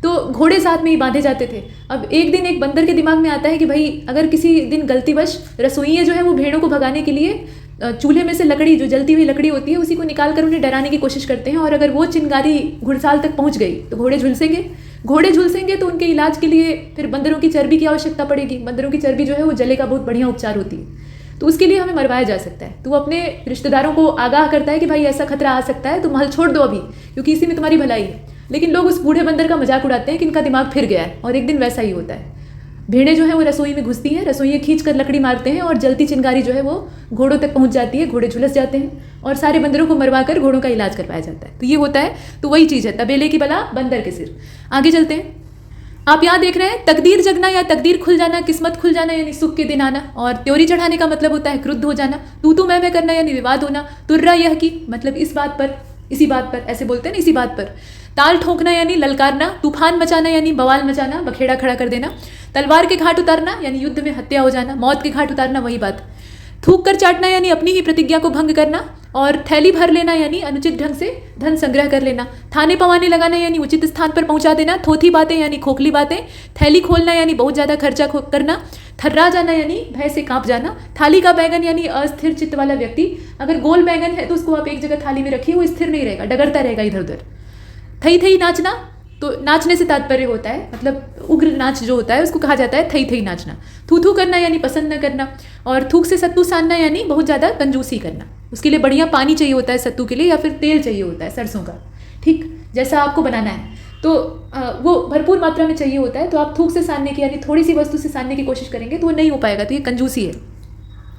तो घोड़े साथ में ही बांधे जाते थे। अब एक दिन एक बंदर के दिमाग में आता है कि भाई अगर किसी दिन गलतीवश रसोइये जो है वो भेड़ों को भगाने के लिए चूल्हे में से लकड़ी, जो जलती हुई लकड़ी होती है, उसी को निकाल कर उन्हें डराने की कोशिश करते हैं। और अगर वो चिंगारी घुड़साल तक पहुंच गई तो घोड़े झुलसेंगे तो उनके इलाज के लिए फिर बंदरों की चर्बी की आवश्यकता पड़ेगी। बंदरों की चर्बी जो है वो जले का बहुत बढ़िया उपचार होती है। तो उसके लिए हमें मरवाया जा सकता है। तो वो अपने रिश्तेदारों को आगाह करता है कि भाई ऐसा खतरा आ सकता है, तुम हल छोड़ दो अभी, क्योंकि इसी में तुम्हारी भलाई है। लेकिन लोग उस बूढ़े बंदर का मजाक उड़ाते हैं कि इनका दिमाग फिर गया है। और एक दिन वैसा ही होता है। भेड़ें जो है वो रसोई में घुसती हैं, रसोइये खींच कर लकड़ी मारते हैं और जलती चिंगारी जो है वो घोड़ों तक पहुंच जाती है। घोड़े झुलस जाते हैं और सारे बंदरों को मरवा कर घोड़ों का इलाज करवाया जाता है। तो ये होता है। तो वही चीज़ है, तबेले की बला बंदर के सिर। आगे चलते हैं। आप यहाँ देख रहे हैं तकदीर जगना या तकदीर खुल जाना, किस्मत खुल जाना यानी सुख के दिन आना। और त्योरी चढ़ाने का मतलब होता है क्रुद्ध हो जाना। तू मैं करना यानी विवाद होना। तुर्रा यह की मतलब इस बात पर, इसी बात पर, ऐसे बोलते हैं ना, इसी बात पर। ताल ठोकना यानी ललकारना। तूफान मचाना यानी बवाल मचाना, बखेड़ा खड़ा कर देना। तलवार के घाट उतारना यानी युद्ध में हत्या हो जाना। मौत के घाट उतारना, वही बात। थूक कर चाटना यानी अपनी ही प्रतिज्ञा को भंग करना। और थैली भर लेना यानी अनुचित ढंग से धन संग्रह कर लेना। थाने पवाने लगाना यानी उचित स्थान पर पहुंचा देना। थोथी बातें यानी खोखली बातें। थैली खोलना यानी बहुत ज़्यादा खर्चा करना। थर्रा जाना यानी भय से कांप जाना। थाली का बैगन यानी अस्थिर चित्त वाला व्यक्ति। अगर गोल बैगन है तो उसको आप एक जगह थाली में रखिए, वो स्थिर नहीं रहेगा, डगरता रहेगा इधर उधर। थई थई नाचना, तो नाचने से तात्पर्य होता है, मतलब उग्र नाच जो होता है उसको कहा जाता है थई थई नाचना। थू थू करना यानी पसंद न करना, और थूक से सत्तू सानना यानी बहुत ज़्यादा कंजूसी करना। उसके लिए बढ़िया पानी चाहिए होता है सत्तू के लिए, या फिर तेल चाहिए होता है सरसों का, ठीक, जैसा आपको बनाना है तो वो भरपूर मात्रा में चाहिए होता है। तो आप थूक से सानने की यानी थोड़ी सी वस्तु से सानने की कोशिश करेंगे तो वो नहीं हो पाएगा, तो ये कंजूसी है।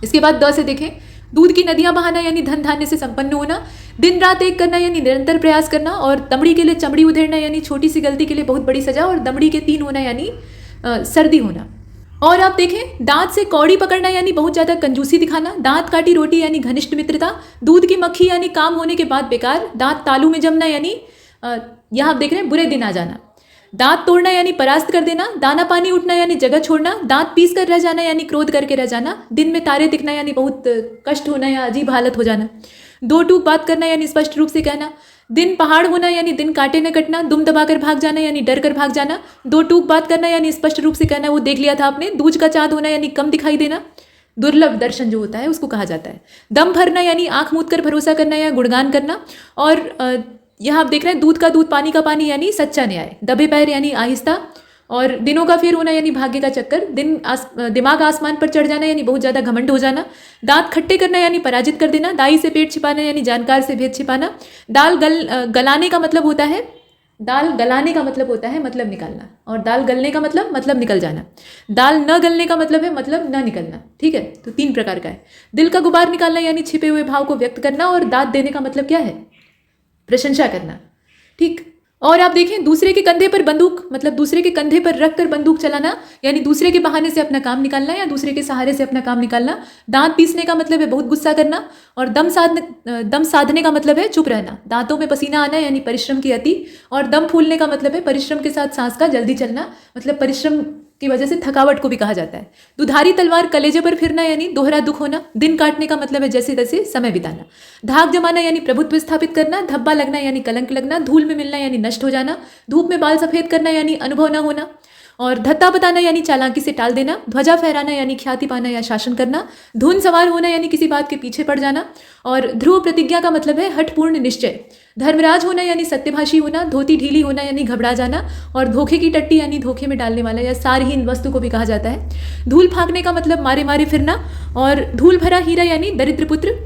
इसके बाद द से देखें, दूध की नदियां बहाना यानी धन धान्य से संपन्न होना, दिन रात एक करना यानी निरंतर प्रयास करना, और दमड़ी के लिए चमड़ी उधेड़ना यानी छोटी सी गलती के लिए बहुत बड़ी सजा, और दमड़ी के 3 होना यानी सर्दी होना। और आप देखें, दांत से कौड़ी पकड़ना यानी बहुत ज़्यादा कंजूसी दिखाना, दांत काटी रोटी यानी घनिष्ठ मित्रता, दूध की मक्खी यानी काम होने के बाद बेकार, दांत तालू में जमना यानी यहाँ आप देख रहे हैं बुरे दिन आ जाना, दांत तोड़ना यानी परास्त कर देना, दाना पानी उठना यानी जगह छोड़ना, दांत पीस कर रह जाना यानी क्रोध करके रह जाना, दिन में तारे दिखना यानी बहुत कष्ट होना या अजीब हालत हो जाना, दो टूक बात करना यानी स्पष्ट रूप से कहना, दिन पहाड़ होना यानी दिन कांटे न कटना, दुम दबाकर भाग जाना यानी डर कर भाग जाना, दो टूक बात करना यानी स्पष्ट रूप से कहना, वो देख लिया था आपने, दूज का चाँद होना यानी कम दिखाई देना, दुर्लभ दर्शन जो होता है उसको कहा जाता है, दम भरना यानी आंख मूंद कर भरोसा करना या गुणगान करना, और यहाँ आप देख रहे हैं दूध का दूध पानी का पानी यानी सच्चा न्याय, दबे पैर यानी आहिस्ता, और दिनों का फेर होना यानी भाग्य का चक्कर, दिमाग आसमान पर चढ़ जाना यानी बहुत ज़्यादा घमंड हो जाना, दांत खट्टे करना यानी पराजित कर देना, दाई से पेट छिपाना यानी जानकार से भेद छिपाना, दाल गलाने का मतलब होता है, दाल गलाने का मतलब होता है मतलब निकालना, और दाल गलने का मतलब निकल जाना, दाल न गलने का मतलब है मतलब न निकलना, ठीक है। तो 3 प्रकार का है। दिल का गुबार निकालना यानी छिपे हुए भाव को व्यक्त करना, और दाद देने का मतलब क्या है, प्रशंसा करना, ठीक। और आप देखें, दूसरे के कंधे पर बंदूक मतलब दूसरे के कंधे पर रख कर बंदूक चलाना यानी दूसरे के बहाने से अपना काम निकालना या दूसरे के सहारे से अपना काम निकालना, दांत पीसने का मतलब है बहुत गुस्सा करना, और दम साधने का मतलब है चुप रहना, दांतों में पसीना आना यानी परिश्रम की अति, और दम फूलने का मतलब है परिश्रम के साथ सांस का जल्दी चलना, मतलब परिश्रम की वजह से थकावट को भी कहा जाता है। दुधारी तलवार कलेजे पर फिरना यानी दोहरा दुख होना, दिन काटने का मतलब है जैसे तैसे समय बिताना, धाक जमाना यानी प्रभुत्व स्थापित करना, धब्बा लगना यानी कलंक लगना, धूल में मिलना यानी नष्ट हो जाना, धूप में बाल सफेद करना यानी अनुभव न होना, और धत्ता बताना यानी चालाकी से टाल देना, ध्वजा फहराना यानी ख्याति पाना या शासन करना, धुन सवार होना यानी किसी बात के पीछे पड़ जाना, और ध्रुव प्रतिज्ञा का मतलब है हठपूर्ण निश्चय, धर्मराज होना यानी सत्यभाषी होना, धोती ढीली होना यानी घबरा जाना, और धोखे की टट्टी यानी धोखे में डालने वाला या सारहीन वस्तु को भी कहा जाता है, धूल फांकने का मतलब मारे मारे फिरना, और धूल भरा हीरा यानी दरिद्र पुत्र,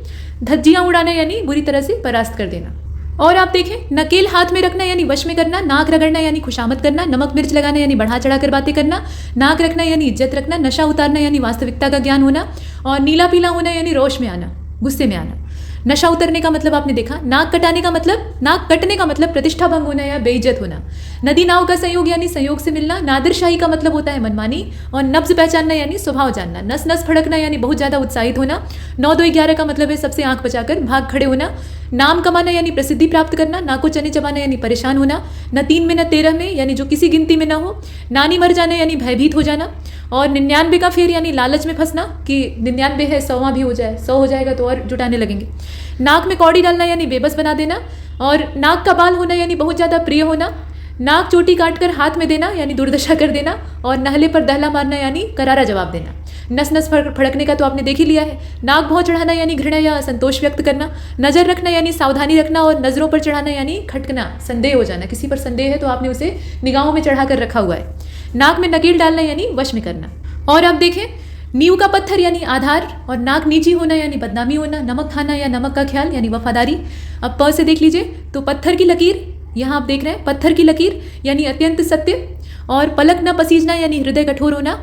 धज्जियां उड़ाना यानी बुरी तरह से परास्त कर देना। और आप देखें, नकेल हाथ में रखना यानी वश में करना, नाक रगड़ना यानी खुशामद करना, नमक मिर्च लगाना यानी बढ़ा चढ़ा कर बातें करना, नाक रखना यानी इज्जत रखना, नशा उतारना यानी वास्तविकता का ज्ञान होना, और नीला पीला होना यानी रोश में आना, गुस्से में आना। नशा उतरने का मतलब आपने देखा, नाक कटने का मतलब प्रतिष्ठा भंग होना या बेइज्जत होना, नदी नाव का संयोग यानी संयोग से मिलना, नादिरशाही का मतलब होता है मनमानी, और नब्ज पहचानना यानी स्वभाव जानना, नस नस फड़कना यानी बहुत ज़्यादा उत्साहित होना, 9 2 11 का मतलब है सबसे आंख बचाकर भाग खड़े होना, नाम कमाना यानी प्रसिद्धि प्राप्त करना, ना को चने चबाना यानी परेशान होना, न 3 में न 13 में यानी जो किसी गिनती में ना हो, नानी मर जाना यानी भयभीत हो जाना, और 99 का फेर यानी लालच में फंसना कि 99 है 100वां भी हो जाए, 100 हो जाएगा तो और जुटाने लगेंगे, नाक में कौड़ी डालना यानी बेबस बना देना, और नाक का बाल होना यानी बहुत ज़्यादा प्रिय होना, नाक चोटी काट कर हाथ में देना यानी दुर्दशा कर देना, और नहले पर दहला मारना यानी करारा जवाब देना, नस नस फड़कने का तो आपने देख ही लिया है, नाक भाव चढ़ाना यानी घृणा या असंतोष व्यक्त करना, नज़र रखना यानी सावधानी रखना, और नज़रों पर चढ़ाना यानी खटकना, संदेह हो जाना, किसी पर संदेह है तो आपने उसे निगाहों में चढ़ा कर रखा हुआ है, नाक में नकेल डालना यानी वश में करना। और आप देखें, नींव का पत्थर यानी आधार, और नाक नीची होना यानी बदनामी होना, नमक खाना या नमक का ख्याल यानी वफादारी। अब प से देख लीजिए तो पत्थर की लकीर, यहाँ आप देख रहे हैं पत्थर की लकीर यानी अत्यंत सत्य, और पलक न पसीजना यानी हृदय कठोर होना,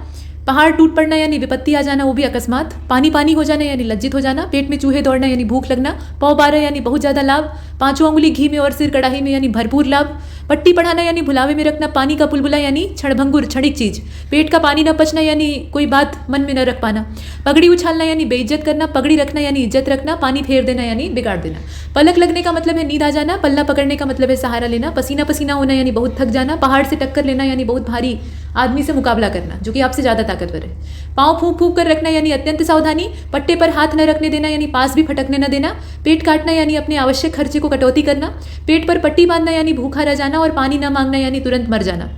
पहाड़ टूट पड़ना यानी विपत्ति आ जाना वो भी अकस्मात, पानी पानी हो जाना यानी लज्जित हो जाना, पेट में चूहे दौड़ना यानी भूख लगना, पौ 12 यानी बहुत ज़्यादा लाभ, 5 उंगली घी में और सिर कढ़ाई में यानी भरपूर लाभ, पट्टी पढ़ाना यानी भुलावे में रखना, पानी का बुलबुला यानी क्षणभंगुर क्षणिक चीज, पेट का पानी न पचना यानी कोई बात मन में न रख पाना, पगड़ी उछालना यानी बेइज्जत करना, पगड़ी रखना यानी इज्जत रखना, पानी फेर देना यानी बिगाड़ देना, पलक लगने का मतलब है नींद आ जाना, पल्ला पकड़ने का मतलब है सहारा लेना, पसीना पसीना होना यानी बहुत थक जाना, पहाड़ से टक्कर लेना यानी बहुत भारी आदमी से मुकाबला करना जो कि आपसे ज़्यादा ताकतवर है, पाँव फूंक फूंक कर रखना यानी अत्यंत सावधानी, पट्टे पर हाथ न रखने देना यानी पास भी फटकने न देना, पेट काटना यानी अपने आवश्यक खर्चे को कटौती करना, पेट पर पट्टी बांधना यानी भूखा रह जाना, और पानी न मांगना यानी तुरंत मर जाना,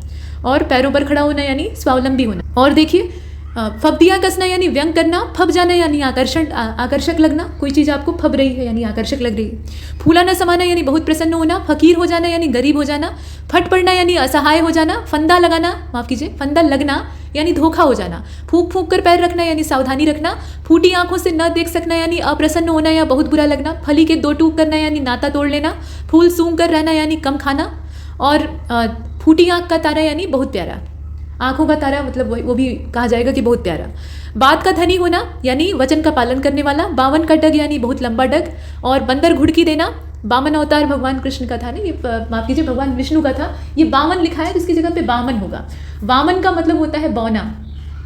और पैरों पर खड़ा होना यानी स्वावलंबी होना। और देखिए, फब्दियाँ कसना यानी व्यंग करना, फब जाना यानी आकर्षक लगना, कोई चीज़ आपको फब रही है यानी आकर्षक लग रही है। फूला न समाना यानी बहुत प्रसन्न होना, फकीर हो जाना यानी गरीब हो जाना, फट पड़ना यानी असहाय हो जाना, फंदा लगाना, माफ़ कीजिए फंदा लगना यानी धोखा हो जाना, फूंक फूंक कर पैर रखना यानी सावधानी रखना, फूटी आंखों से न देख सकना यानी अप्रसन्न होना या बहुत बुरा लगना, फली के दो टूक करना यानी नाता तोड़ लेना, फूल सूंघ कर रहना यानी कम खाना, और फूटी आंख का तारा यानी बहुत प्यारा। आंखों का तारा मतलब वो भी कहा जाएगा कि बहुत प्यारा। बात का धनी होना यानी वचन का पालन करने वाला, बावन का डग यानी बहुत लंबा डग, और बंदर घुड़की देना। बामन अवतार भगवान कृष्ण का था ना, ये माफ कीजिए भगवान विष्णु का था, ये बावन लिखा है जिसकी जगह पे बामन होगा। वामन का मतलब होता है बौना,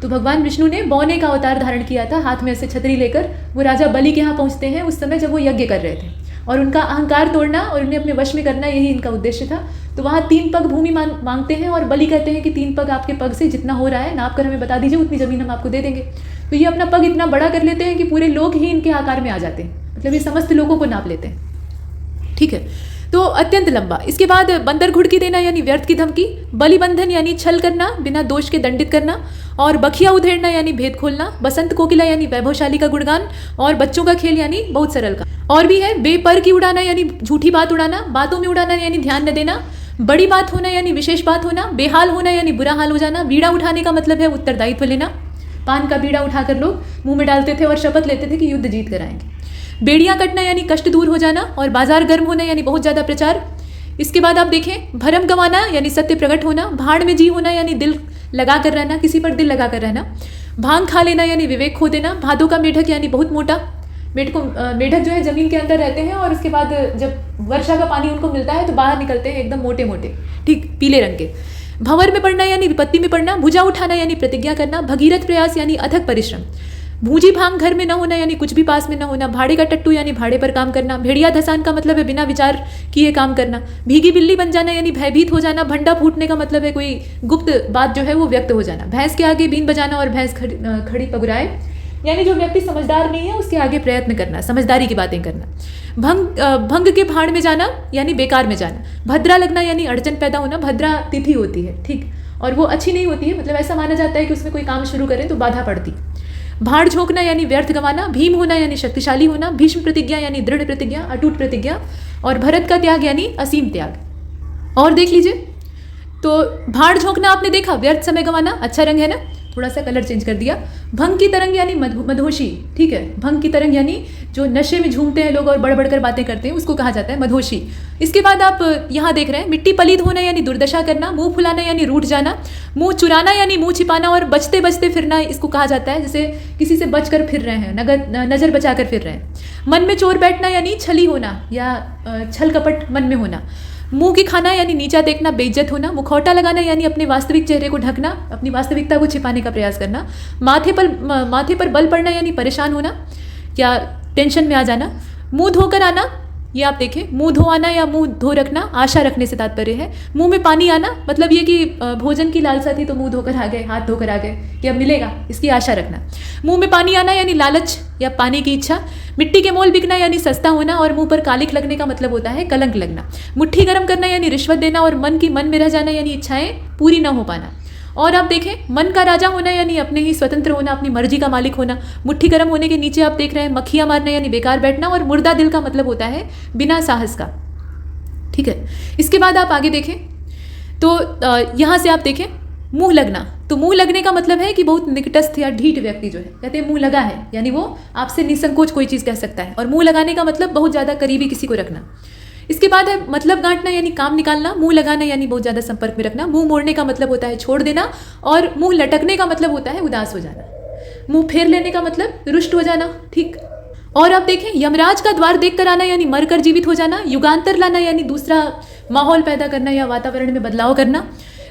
तो भगवान विष्णु ने बौने का अवतार धारण किया था, हाथ में ऐसे छतरी लेकर। वो राजा बलि के यहाँ पहुँचते हैं उस समय जब वो यज्ञ कर रहे थे, और उनका अहंकार तोड़ना और उन्हें अपने वश में करना, यही इनका उद्देश्य था। तो वहाँ 3 पग भूमि मांगते हैं, और बलि कहते हैं कि 3 पग आपके पग से जितना हो रहा है नाप कर हमें बता दीजिए, उतनी ज़मीन हम आपको दे देंगे। तो ये अपना पग इतना बड़ा कर लेते हैं कि पूरे लोग ही इनके आकार में आ जाते हैं, मतलब ये समस्त लोगों को नाप लेते हैं। ठीक है, तो अत्यंत लंबा। इसके बाद बंदर घुड़की देना यानी व्यर्थ की धमकी, बलिबंधन यानी छल करना, बिना दोष के दंडित करना, और बखिया उधेड़ना यानी भेद खोलना, बसंत कोकिला यानी वैभवशाली का गुणगान, और बच्चों का खेल यानी बहुत सरल का। और भी है, बेपर की उड़ाना यानी झूठी बात उड़ाना, बातों में उड़ाना यानी ध्यान न देना, बड़ी बात होना यानी विशेष बात होना, बेहाल होना यानी बुरा हाल हो जाना, बीड़ा उठाने का मतलब है उत्तरदायित्व लेना। पान का बीड़ा उठाकर लोग मुंह में डालते थे और शपथ लेते थे कि युद्ध जीत कर आएंगे। बेड़ियाँ कटना यानी कष्ट दूर हो जाना, और बाजार गर्म होना यानी बहुत ज़्यादा प्रचार। इसके बाद आप देखें, भरम गंवाना यानी सत्य प्रकट होना, भाड़ में जी होना यानी दिल लगा कर रहना, किसी पर दिल लगा कर रहना, भांग खा लेना यानी विवेक खो देना, भादों का मेढक यानी बहुत मोटा। मेढक जो है जमीन के अंदर रहते हैं, और उसके बाद जब वर्षा का पानी उनको मिलता है तो बाहर निकलते हैं एकदम मोटे मोटे, ठीक पीले रंग के। भंवर में पड़ना यानी विपत्ति में पड़ना, भुजा उठाना यानी प्रतिज्ञा करना, भगीरथ प्रयास यानी अथक परिश्रम, भूजी भांग घर में न होना यानी कुछ भी पास में न होना, भाड़े का टट्टू यानी भाड़े पर काम करना, भेड़िया धसान का मतलब है बिना विचार किए काम करना, भीगी बिल्ली बन जाना यानी भयभीत हो जाना, भंडा फूटने का मतलब है कोई गुप्त बात जो है वो व्यक्त हो जाना, भैंस के आगे बीन बजाना और भैंस खड़ी पगुराए यानी जो व्यक्ति समझदार नहीं है उसके आगे प्रयत्न करना, समझदारी की बातें करना, भंग के भाड़ में जाना यानी बेकार में जाना, भद्रा लगना यानी अड़चन पैदा होना, भद्रा तिथि होती है ठीक, और वो अच्छी नहीं होती है, मतलब ऐसा माना जाता है कि उसमें कोई काम शुरू करें तो बाधा पड़ती। भाड़ झोंकना यानी व्यर्थ गंवाना, भीम होना यानी शक्तिशाली होना, भीष्म प्रतिज्ञा यानी दृढ़ प्रतिज्ञा, अटूट प्रतिज्ञा, और भरत का त्याग यानी असीम त्याग। और देख लीजिए, तो भाड़ झोंकना आपने देखा, व्यर्थ समय गंवाना, अच्छा रंग है ना, थोड़ा सा कलर चेंज कर दिया। भंग की तरंग यानी मधोशी, ठीक है, भंग की तरंग यानी जो नशे में झूमते हैं लोग और बढ़ बढ़कर बातें करते हैं उसको कहा जाता है मधोशी। इसके बाद आप यहाँ देख रहे हैं, मिट्टी पलीद होना यानी दुर्दशा करना, मुंह फुलाना यानी रूठ जाना, मुंह चुराना यानी मुंह छिपाना, और बचते बचते फिरना इसको कहा जाता है, जैसे किसी से बचकर फिर रहे हैं, नजर बचाकर फिर रहे हैं। मन में चोर बैठना यानी छली होना या छल कपट मन में होना, मुंह की खाना यानी नीचा देखना, बेइज्जत होना, मुखौटा लगाना यानी अपने वास्तविक चेहरे को ढकना, अपनी वास्तविकता को छिपाने का प्रयास करना, माथे पर बल पड़ना यानी परेशान होना या टेंशन में आ जाना, मुंह धोकर आना, ये आप देखें, मुंह धो आना या मुंह धो रखना, आशा रखने से तात्पर्य है। मुंह में पानी आना मतलब ये कि भोजन की लालसा थी तो मुंह धोकर आ गए, हाथ धोकर आ गए कि अब मिलेगा, इसकी आशा रखना। मुंह में पानी आना यानी लालच या पाने की इच्छा, मिट्टी के मोल बिकना यानी सस्ता होना, और मुंह पर कालिक लगने का मतलब होता है कलंक लगना, मुट्ठी गर्म करना यानी रिश्वत देना, और मन में रह जाना यानी इच्छाएं पूरी न हो पाना। और आप देखें, मन का राजा होना यानी अपने ही स्वतंत्र होना, अपनी मर्जी का मालिक होना। मुट्ठी गर्म होने के नीचे आप देख रहे हैं मक्खियां मारना यानी बेकार बैठना, और मुर्दा दिल का मतलब होता है बिना साहस का, ठीक है। इसके बाद आप आगे देखें तो यहाँ से आप देखें मुंह लगना, तो मुंह लगने का मतलब है कि बहुत निकटस्थ या ढीठ व्यक्ति जो है, कहते हैं मुंह लगा है, यानी वो आपसे निसंकोच कोई चीज़ कह सकता है, और मुंह लगाने का मतलब बहुत ज़्यादा करीबी किसी को रखना। इसके बाद है मतलब गांठना यानी काम निकालना, मुंह लगाना यानी बहुत ज़्यादा संपर्क में रखना, मुंह मोड़ने का मतलब होता है छोड़ देना, और मुंह लटकने का मतलब होता है उदास हो जाना, मुंह फेर लेने का मतलब रुष्ट हो जाना, ठीक। और आप देखें, यमराज का द्वार देख कर आना यानी मरकर जीवित हो जाना, युगांतर लाना यानी दूसरा माहौल पैदा करना या वातावरण में बदलाव करना,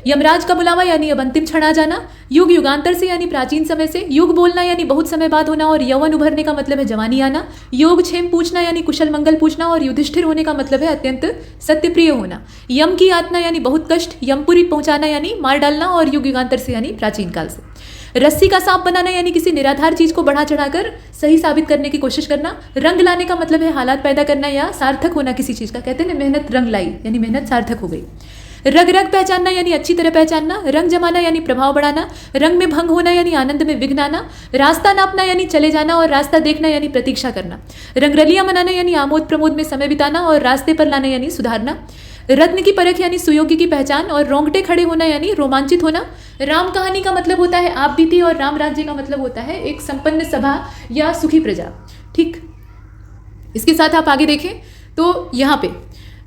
यमराज का बुलावा यानी अब अंतिम क्षण आ जाना, युग युगांतर से यानी प्राचीन समय से, युग बोलना यानी बहुत समय बाद होना, और यौवन उभरने का मतलब है जवानी आना, योग क्षेम पूछना यानी कुशल मंगल पूछना, और युधिष्ठिर होने का मतलब है अत्यंत सत्यप्रिय होना, यम की यातना यानी बहुत कष्ट, यमपुरी पहुंचाना यानी मार डालना, और युग युगांतर से यानी प्राचीन काल से, रस्सी का सांप बनाना यानी किसी निराधार चीज को बढ़ा चढ़ाकर सही साबित करने की कोशिश करना, रंग लाने का मतलब है हालात पैदा करना या सार्थक होना किसी चीज का, कहते हैं ना मेहनत रंग लाई यानी मेहनत सार्थक हो गई। रग रग पहचानना यानी अच्छी तरह पहचानना, रंग जमाना यानी प्रभाव बढ़ाना, रंग में भंग होना यानी आनंद में विघ्न आना, रास्ता नापना यानी चले जाना और रास्ता देखना यानी प्रतीक्षा करना, रंगरलियां मनाना यानी आमोद प्रमोद में समय बिताना और रास्ते पर लाना यानी सुधारना, रत्न की परख यानी सुयोग्य की पहचान और रोंगटे खड़े होना यानी रोमांचित होना। राम कहानी का मतलब होता है आप बीती और राम राज्य का मतलब होता है एक संपन्न सभा या सुखी प्रजा। ठीक, इसके साथ आप आगे देखें तो यहाँ पे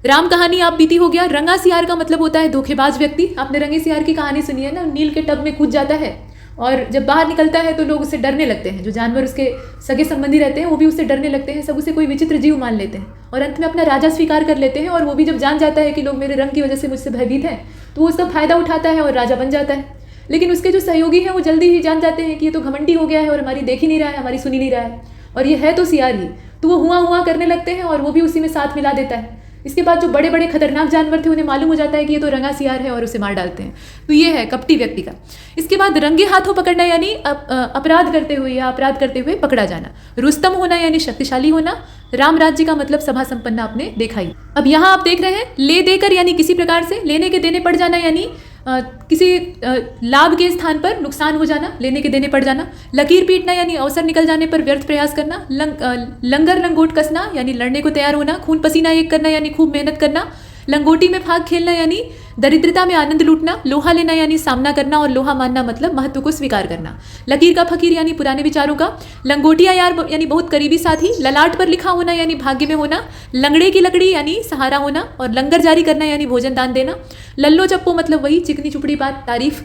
राम कहानी आप बीती हो गया। रंगा सियार का मतलब होता है धोखेबाज व्यक्ति। आपने रंगे सियार की कहानी सुनी है ना, नील के टब में कूद जाता है और जब बाहर निकलता है तो लोग उससे डरने लगते हैं, जो जानवर उसके सगे संबंधी रहते हैं वो भी उससे डरने लगते हैं, सब उसे कोई विचित्र जीव मान लेते हैं और अंत में अपना राजा स्वीकार कर लेते हैं। और वो भी जब जान जाता है कि लोग मेरे रंग की वजह से मुझसे भयभीत हैं तो वो उसका फायदा उठाता है और राजा बन जाता है। लेकिन उसके जो सहयोगी हैं वो जल्दी ही जान जाते हैं कि ये तो घमंडी हो गया है और हमारी देख ही नहीं रहा है, हमारी सुनी नहीं रहा है और ये है तो सियार ही, तो वो हुआ हुआ करने लगते हैं और वो भी उसी में साथ मिला देता है। इसके बाद जो बड़े बड़े खतरनाक जानवर थे उन्हें मालूम हो जाता है कि ये तो रंगा सियार है और उसे मार डालते हैं। तो ये है कपटी व्यक्ति का। इसके बाद रंगे हाथों पकड़ना यानी अपराध करते हुए या अपराध करते हुए पकड़ा जाना, रुस्तम होना यानी शक्तिशाली होना, राम राज्य का मतलब सभा संपन्न आपने देखा ही। अब यहाँ आप देख रहे हैं ले देकर यानी किसी प्रकार से लेने के देने पड़ जाना यानी किसी लाभ के स्थान पर नुकसान हो जाना, लेने के देने पड़ जाना, लकीर पीटना यानी अवसर निकल जाने पर व्यर्थ प्रयास करना, लंगर लंगोट कसना यानी लड़ने को तैयार होना, खून पसीना एक करना यानी खूब मेहनत करना, लंगोटी में फाग खेलना यानी दरिद्रता में आनंद लूटना, लोहा लेना यानी सामना करना और लोहा मानना मतलब महत्व को स्वीकार करना, लकीर का फकीर यानी पुराने विचारों का, लंगोटिया यार यानी बहुत करीबी साथी, ललाट पर लिखा होना यानी भाग्य में होना, लंगड़े की लकड़ी यानी सहारा होना और लंगर जारी करना यानी भोजन दान देना, लल्लो चप्पो मतलब वही चिकनी चुपड़ी बात तारीफ,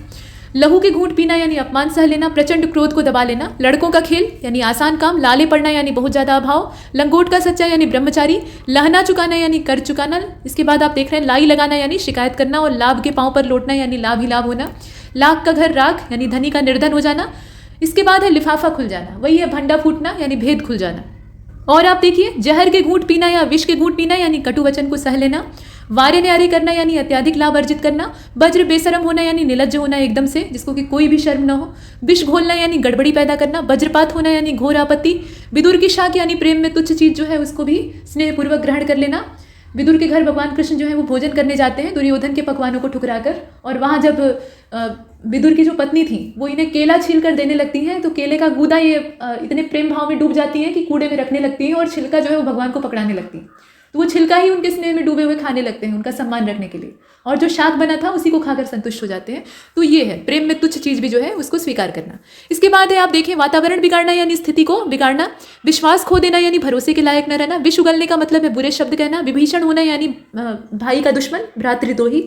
लहू के घूंट पीना यानी अपमान सह लेना, प्रचंड क्रोध को दबा लेना, लड़कों का खेल यानी आसान काम, लाले पड़ना यानी बहुत ज़्यादा अभाव, लंगोट का सच्चा यानी ब्रह्मचारी, लहना चुकाना यानी कर चुकाना। इसके बाद आप देख रहे हैं लाई लगाना यानी शिकायत करना और लाभ के पांव पर लौटना यानी लाभ ही लाभ होना, लाख का घर राख यानी धनी का निर्धन हो जाना। इसके बाद है लिफाफा खुल जाना, वही है भंडा फूटना यानी भेद खुल जाना। और आप देखिए जहर के घूंट पीना या विष के घूंट पीना यानी कटु वचन को सह लेना, वारे न्यारे करना यानी अत्याधिक लाभ अर्जित करना, वज्र बेशरम होना यानी निलज्ज होना एकदम से जिसको कि कोई भी शर्म न हो, विष घोलना यानी गड़बड़ी पैदा करना, वज्रपात होना यानी घोर आपत्ति, विदुर की शाख यानी प्रेम में तुच्छ चीज जो है उसको भी स्नेहपूर्वक ग्रहण कर लेना। विदुर के घर भगवान कृष्ण जो है वो भोजन करने जाते हैं दुर्योधन के पकवानों को ठुकराकर, और वहाँ जब विदुर की जो पत्नी थी वो इन्हें केला छील कर देने लगती हैं तो केले का गूदा ये इतने प्रेम भाव में डूब जाती हैं कि कूड़े में रखने लगती हैं और छिलका जो है वो भगवान को पकड़ाने लगती हैं। तो वो छिलका ही उनके स्नेह में डूबे हुए खाने लगते हैं उनका सम्मान रखने के लिए, और जो शाक बना था उसी को खाकर संतुष्ट हो जाते हैं। तो ये है प्रेम में तुच्छ चीज भी जो है उसको स्वीकार करना। इसके बाद है आप देखें वातावरण बिगाड़ना यानी स्थिति को बिगाड़ना, विश्वास खो देना यानी भरोसे के लायक न रहना, विष उगलने का मतलब है बुरे शब्द कहना, विभीषण होना यानी भाई का दुश्मन भ्रातृद्रोही,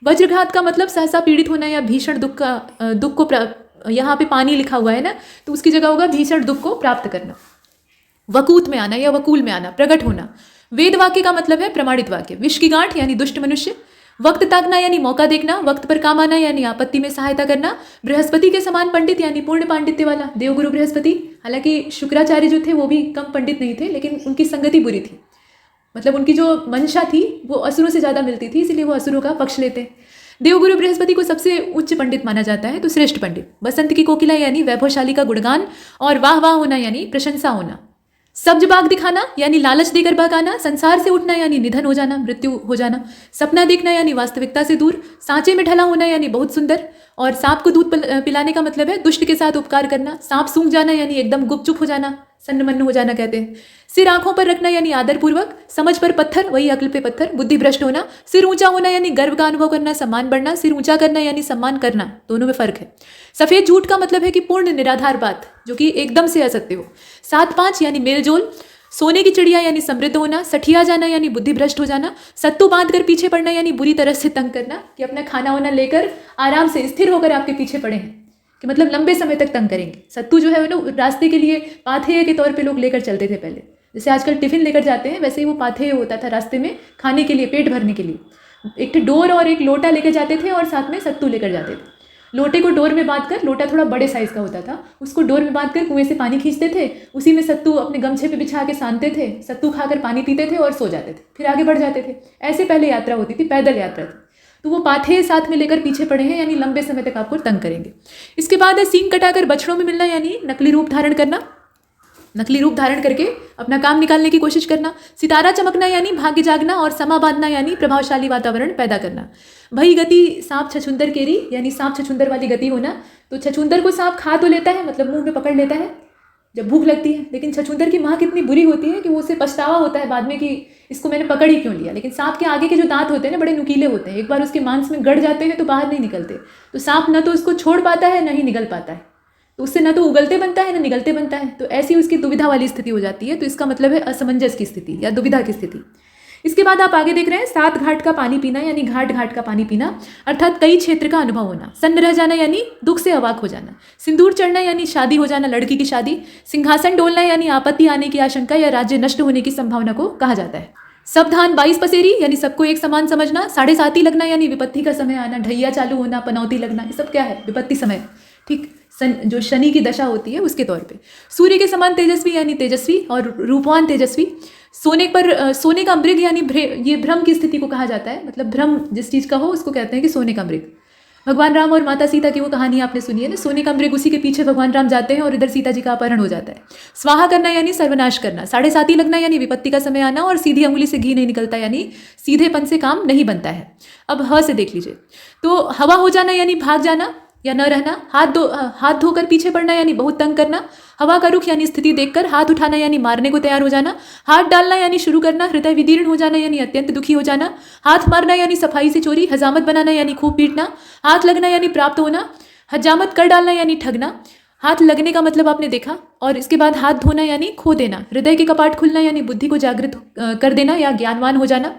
वज्रघात का मतलब सहसा पीड़ित होना या भीषण दुख को यहाँ पे पानी लिखा हुआ है ना तो उसकी जगह होगा भीषण दुख को प्राप्त करना, वकूत में आना या वकूल में आना, प्रकट होना। वेद वाक्य का मतलब है प्रमाणित वाक्य, विष की गांठ यानी दुष्ट मनुष्य, वक्त ताकना यानी मौका देखना, वक्त पर काम आना यानी आपत्ति में सहायता करना, बृहस्पति के समान पंडित यानी पूर्ण पांडित्य वाला, देवगुरु बृहस्पति। हालांकि शुक्राचार्य जो थे वो भी कम पंडित नहीं थे लेकिन उनकी संगति बुरी थी, मतलब उनकी जो मंशा थी वो असुरों से ज़्यादा मिलती थी इसलिए वो असुरों का पक्ष लेते। देवगुरु बृहस्पति को सबसे उच्च पंडित माना जाता है तो श्रेष्ठ पंडित। बसंत की कोकिला यानी वैभवशाली का गुणगान, और वाह वाह होना यानी प्रशंसा होना। सब्ज बाग दिखाना यानी लालच देकर भगाना, संसार से उठना यानी निधन हो जाना, मृत्यु हो जाना, सपना देखना यानी वास्तविकता से दूर, सांचे में ढला होना यानी बहुत सुंदर, और सांप को दूध पिलाने का मतलब है दुष्ट के साथ उपकार करना, सांप सूंघ जाना यानी एकदम गुपचुप हो जाना, सन्नमन्न हो जाना कहते हैं। सिर आंखों पर रखना यानी आदरपूर्वक, समझ पर पत्थर वही अक्ल पे पत्थर, बुद्धि भ्रष्ट होना, सिर ऊंचा होना यानी गर्व का अनुभव करना, सम्मान बढ़ना, सिर ऊंचा करना यानी सम्मान करना, दोनों में फर्क है। सफेद झूठ का मतलब है कि पूर्ण निराधार बात जो कि एकदम से असत्य हो। 7-5 यानी मेलजोल, सोने की चिड़िया यानी समृद्ध होना, सठिया जाना यानी बुद्धि भ्रष्ट हो जाना, सत्तू बांध कर पीछे पड़ना यानी बुरी तरह से तंग करना, कि अपना खाना वाना लेकर आराम से स्थिर होकर आपके पीछे पड़े हैं कि मतलब लंबे समय तक तंग करेंगे। सत्तू जो है वो रास्ते के लिए पाथेय के तौर पे लोग लेकर चलते थे पहले, जैसे आजकल टिफिन लेकर जाते हैं वैसे ही वो पाथेय होता था रास्ते में खाने के लिए, पेट भरने के लिए। एक डोर और एक लोटा लेकर जाते थे और साथ में सत्तू लेकर जाते थे। लोटे को डोर में बांध कर, लोटा थोड़ा बड़े साइज का होता था, उसको डोर में बांध कर कुएं से पानी खींचते थे, उसी में सत्तू अपने गमछे पे बिछा के सानते थे, सत्तू खाकर पानी पीते थे और सो जाते थे, फिर आगे बढ़ जाते थे। ऐसे पहले यात्रा होती थी, पैदल यात्रा थी। तो वो पाथे साथ में लेकर पीछे पड़े हैं यानी लंबे समय तक आपको तंग करेंगे। इसके बाद है सींग कटाकर बछड़ों में मिलना यानी नकली रूप धारण करना। नकली रूप धारण करके अपना काम निकालने की कोशिश करना। सितारा चमकना यानी भाग्य जागना, और समा बांधना यानी प्रभावशाली वातावरण पैदा करना। भई गति सांप छछूंदर केरी यानी सांप छछूंदर वाली गति होना। तो छछूंदर को सांप खा तो लेता है, मतलब मुंह में पकड़ लेता है जब भूख लगती है, लेकिन छछूंदर की माँ कितनी बुरी होती है कि वो उसे पछतावा होता है बाद में कि इसको मैंने पकड़ ही क्यों लिया। लेकिन सांप के आगे के जो दांत होते हैं ना, बड़े नुकीले होते हैं, एक बार उसके मांस में गड़ जाते हैं तो बाहर नहीं निकलते। तो सांप न तो उसको छोड़ पाता है, न ही निगल पाता है। तो उससे न तो उगलते बनता है, न निगलते बनता है। तो ऐसी उसकी दुविधा वाली स्थिति हो जाती है। तो इसका मतलब है असमंजस की स्थिति या दुविधा की स्थिति। इसके बाद आप आगे देख रहे हैं, 7 घाट का पानी पीना यानी घाट घाट का पानी पीना, अर्थात कई क्षेत्र का अनुभव होना। सन्न रह जाना यानी दुख से अवाक हो जाना। सिंदूर चढ़ना यानी शादी हो जाना, लड़की की शादी। सिंहासन डोलना यानी आपत्ति आने की आशंका या राज्य नष्ट होने की संभावना को कहा जाता है। सब धान 22 पसेरी यानी सबको एक समान समझना। 7:30 लगना यानी विपत्ति का समय आना। ढैया चालू होना, पनौती लगना, ये सब क्या है? विपत्ति समय। ठीक, जो शनि की दशा होती है उसके तौर पे। सूर्य के समान तेजस्वी यानी तेजस्वी और रूपवान तेजस्वी। सोने का मृग यानी ये भ्रम की स्थिति को कहा जाता है। मतलब भ्रम जिस चीज़ का हो उसको कहते हैं कि सोने का मृग। भगवान राम और माता सीता की वो कहानी आपने सुनी है ना, सोने का मृग, उसी के पीछे भगवान राम जाते हैं और इधर सीता जी का अपहरण हो जाता है। स्वाहा करना यानी सर्वनाश करना। 7:30 लगना यानी विपत्ति का समय आना, और सीधी अंगुली से घी नहीं निकलता यानी सीधेपन से काम नहीं बनता है। अब ह से देख लीजिए, तो हवा हो जाना यानी भाग जाना या न रहना। हाथ धोकर पीछे पड़ना यानी बहुत तंग करना। हवा का रुख यानी स्थिति देखकर हाथ उठाना यानी मारने को तैयार हो जाना। हाथ डालना यानी शुरू करना। हृदय विदीर्ण हो जाना यानी अत्यंत दुखी हो जाना। हाथ मारना यानी सफाई से चोरी। हजामत बनाना यानी खूब पीटना। हाथ लगना यानी प्राप्त होना। हजामत कर डालना यानी ठगना। हाथ लगने का मतलब आपने देखा। और इसके बाद हाथ धोना यानी खो देना। हृदय के कपाट खुलना यानी बुद्धि को जागृत कर देना या ज्ञानवान हो जाना।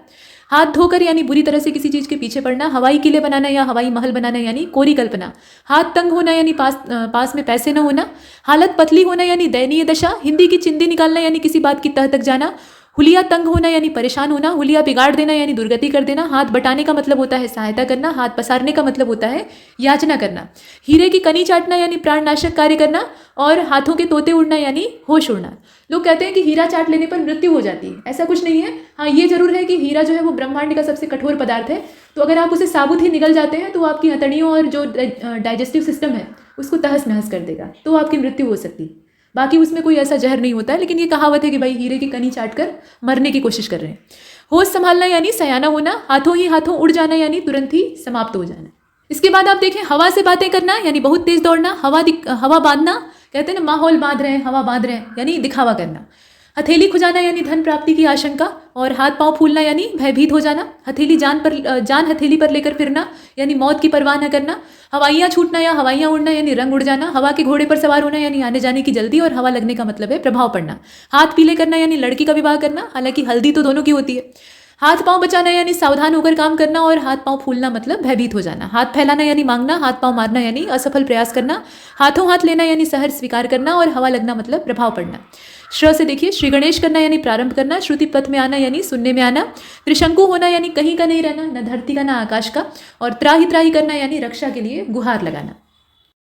हाथ धोकर यानी बुरी तरह से किसी चीज़ के पीछे पड़ना। हवाई किले बनाना या हवाई महल बनाना यानी कोरी कल्पना। हाथ तंग होना यानी पास में पैसे न होना। हालत पतली होना यानी दयनीय दशा। हिंदी की चिंदी निकालना यानी किसी बात की तह तक जाना। हुलिया तंग होना यानी परेशान होना। हुलिया बिगाड़ देना यानी दुर्गति कर देना। हाथ बटाने का मतलब होता है सहायता करना। हाथ पसारने का मतलब होता है याचना करना। हीरे की कनी चाटना यानी प्राणनाशक कार्य करना। और हाथों के तोते उड़ना यानी होश उड़ना। लोग कहते हैं कि हीरा चाट लेने पर मृत्यु हो जाती है, ऐसा कुछ नहीं है। हाँ, ये जरूर है कि हीरा जो है वो ब्रह्मांड का सबसे कठोर पदार्थ है। तो अगर आप उसे साबुत ही निगल जाते हैं तो आपकी हथेलियों और जो डाइजेस्टिव सिस्टम है उसको तहस नहस कर देगा, तो आपकी मृत्यु हो सकती है। बाकी उसमें कोई ऐसा जहर नहीं होता है, लेकिन ये कहावत है कि भाई हीरे की कनी चाट कर मरने की कोशिश कर रहे हैं। होश संभालना यानी सयाना होना। हाथों ही हाथों उड़ जाना यानी तुरंत ही समाप्त हो जाना। इसके बाद आप देखें, हवा से बातें करना यानी बहुत तेज दौड़ना। हवा बांधना, कहते हैं ना माहौल बांध रहे हैं, हवा बांध रहे हैं यानी दिखावा करना। हथेली खुजाना यानी धन प्राप्ति की आशंका। और हाथ पांव फूलना यानी भयभीत हो जाना। जान हथेली पर लेकर फिरना यानी मौत की परवाह न करना। हवाइयाँ छूटना या हवाइयाँ उड़ना यानी रंग उड़ जाना। हवा के घोड़े पर सवार होना यानी आने जाने की जल्दी। और हवा लगने का मतलब है प्रभाव पड़ना। हाथ पीले करना यानी लड़की का विवाह करना, हालांकि हल्दी तो दोनों की होती है। हाथ पांव बचाना यानी सावधान होकर काम करना। और हाथ पांव फूलना मतलब भयभीत हो जाना। हाथ फैलाना यानी मांगना। हाथ पांव मारना यानी असफल प्रयास करना। हाथों हाथ लेना यानी सहर स्वीकार करना। और हवा लगना मतलब प्रभाव पड़ना। श्र से देखिए, श्री गणेश करना यानी प्रारंभ करना। श्रुति पथ में आना यानी सुनने में आना। त्रिशंकु होना यानी कहीं का नहीं रहना, न धरती का न आकाश का। और त्राही त्राही करना यानी रक्षा के लिए गुहार लगाना।